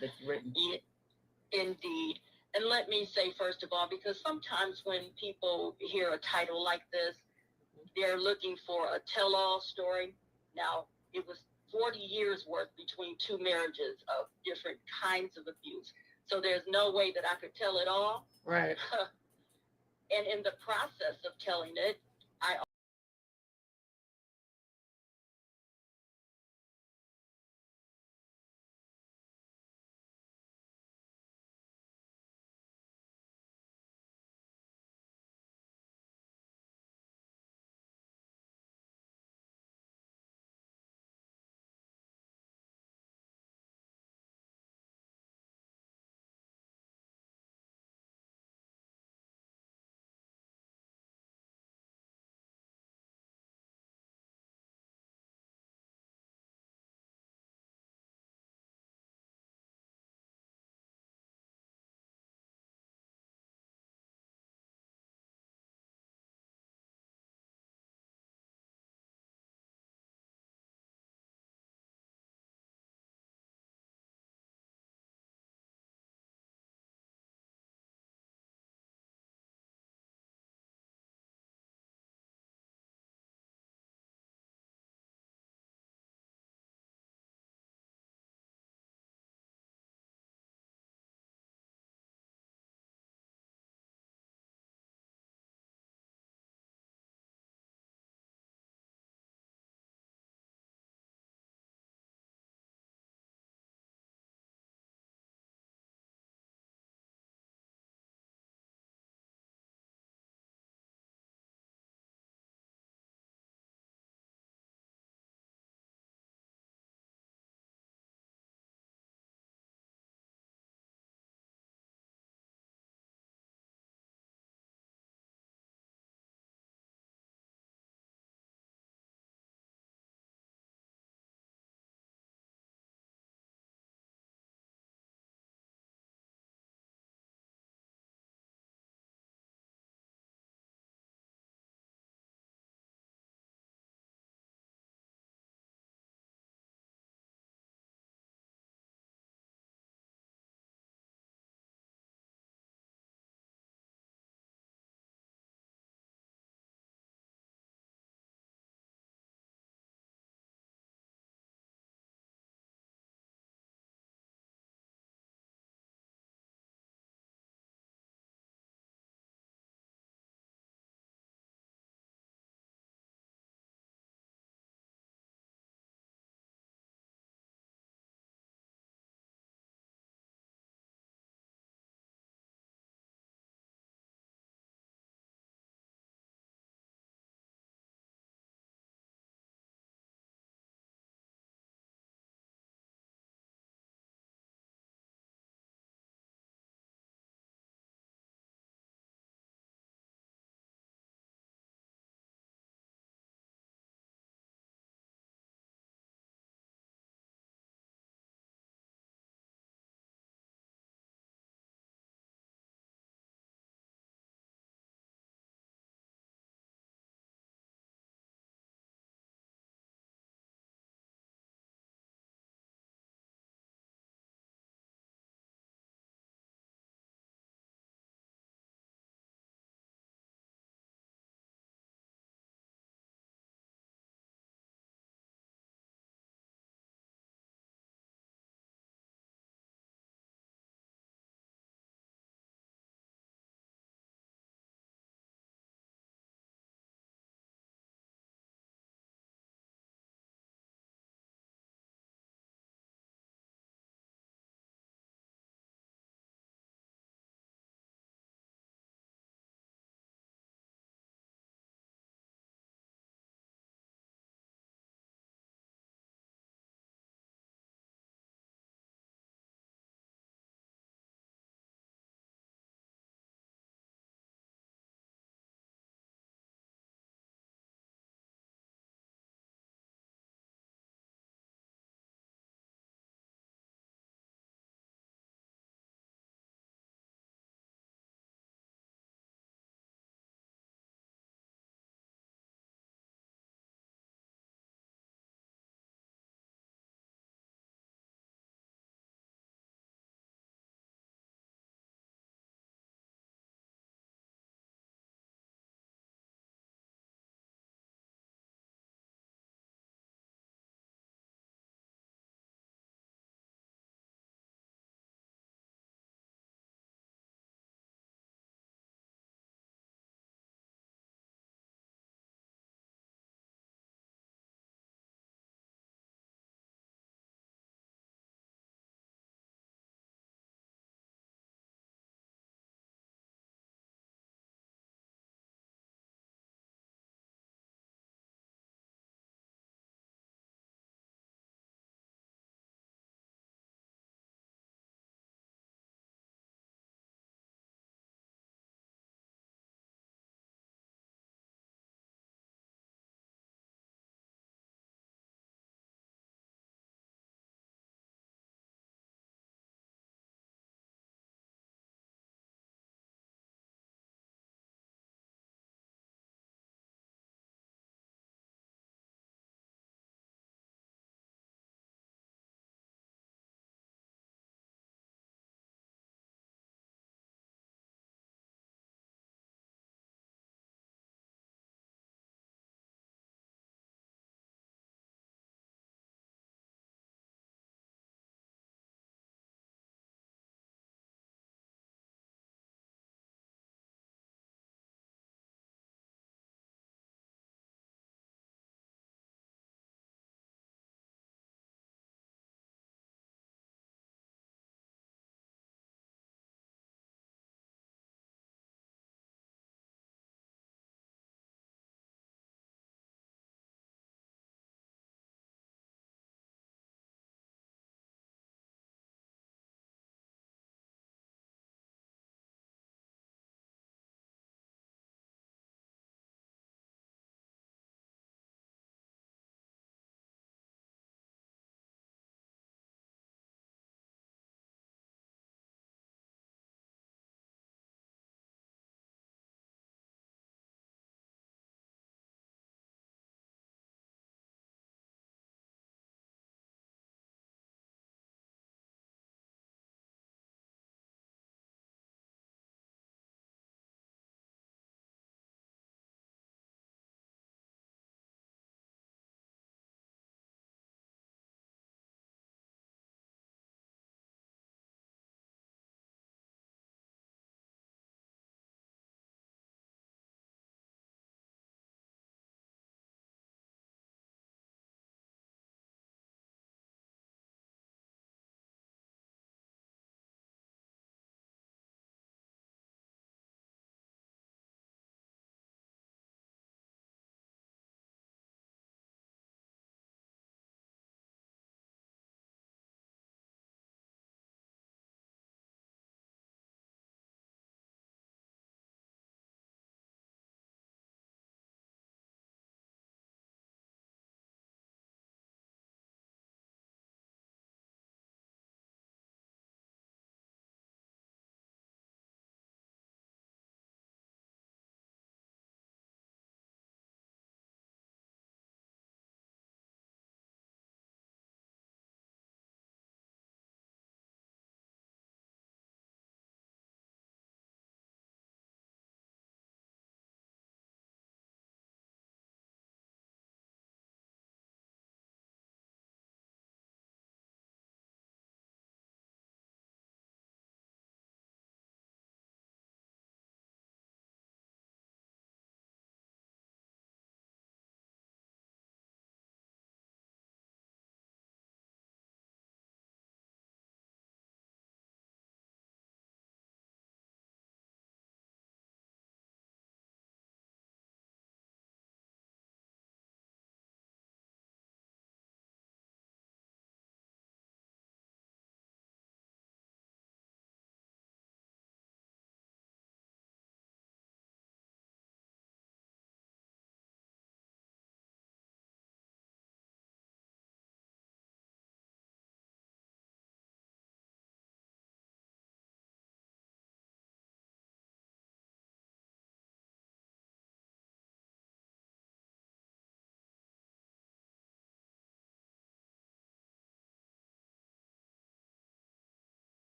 that you've written. Yeah, indeed. And let me say, first of all, because sometimes when people hear a title like this, they're looking for a tell-all story. Now, it was 40 years worth between two marriages of different kinds of abuse. So there's no way that I could tell it all. Right. And in the process of telling it,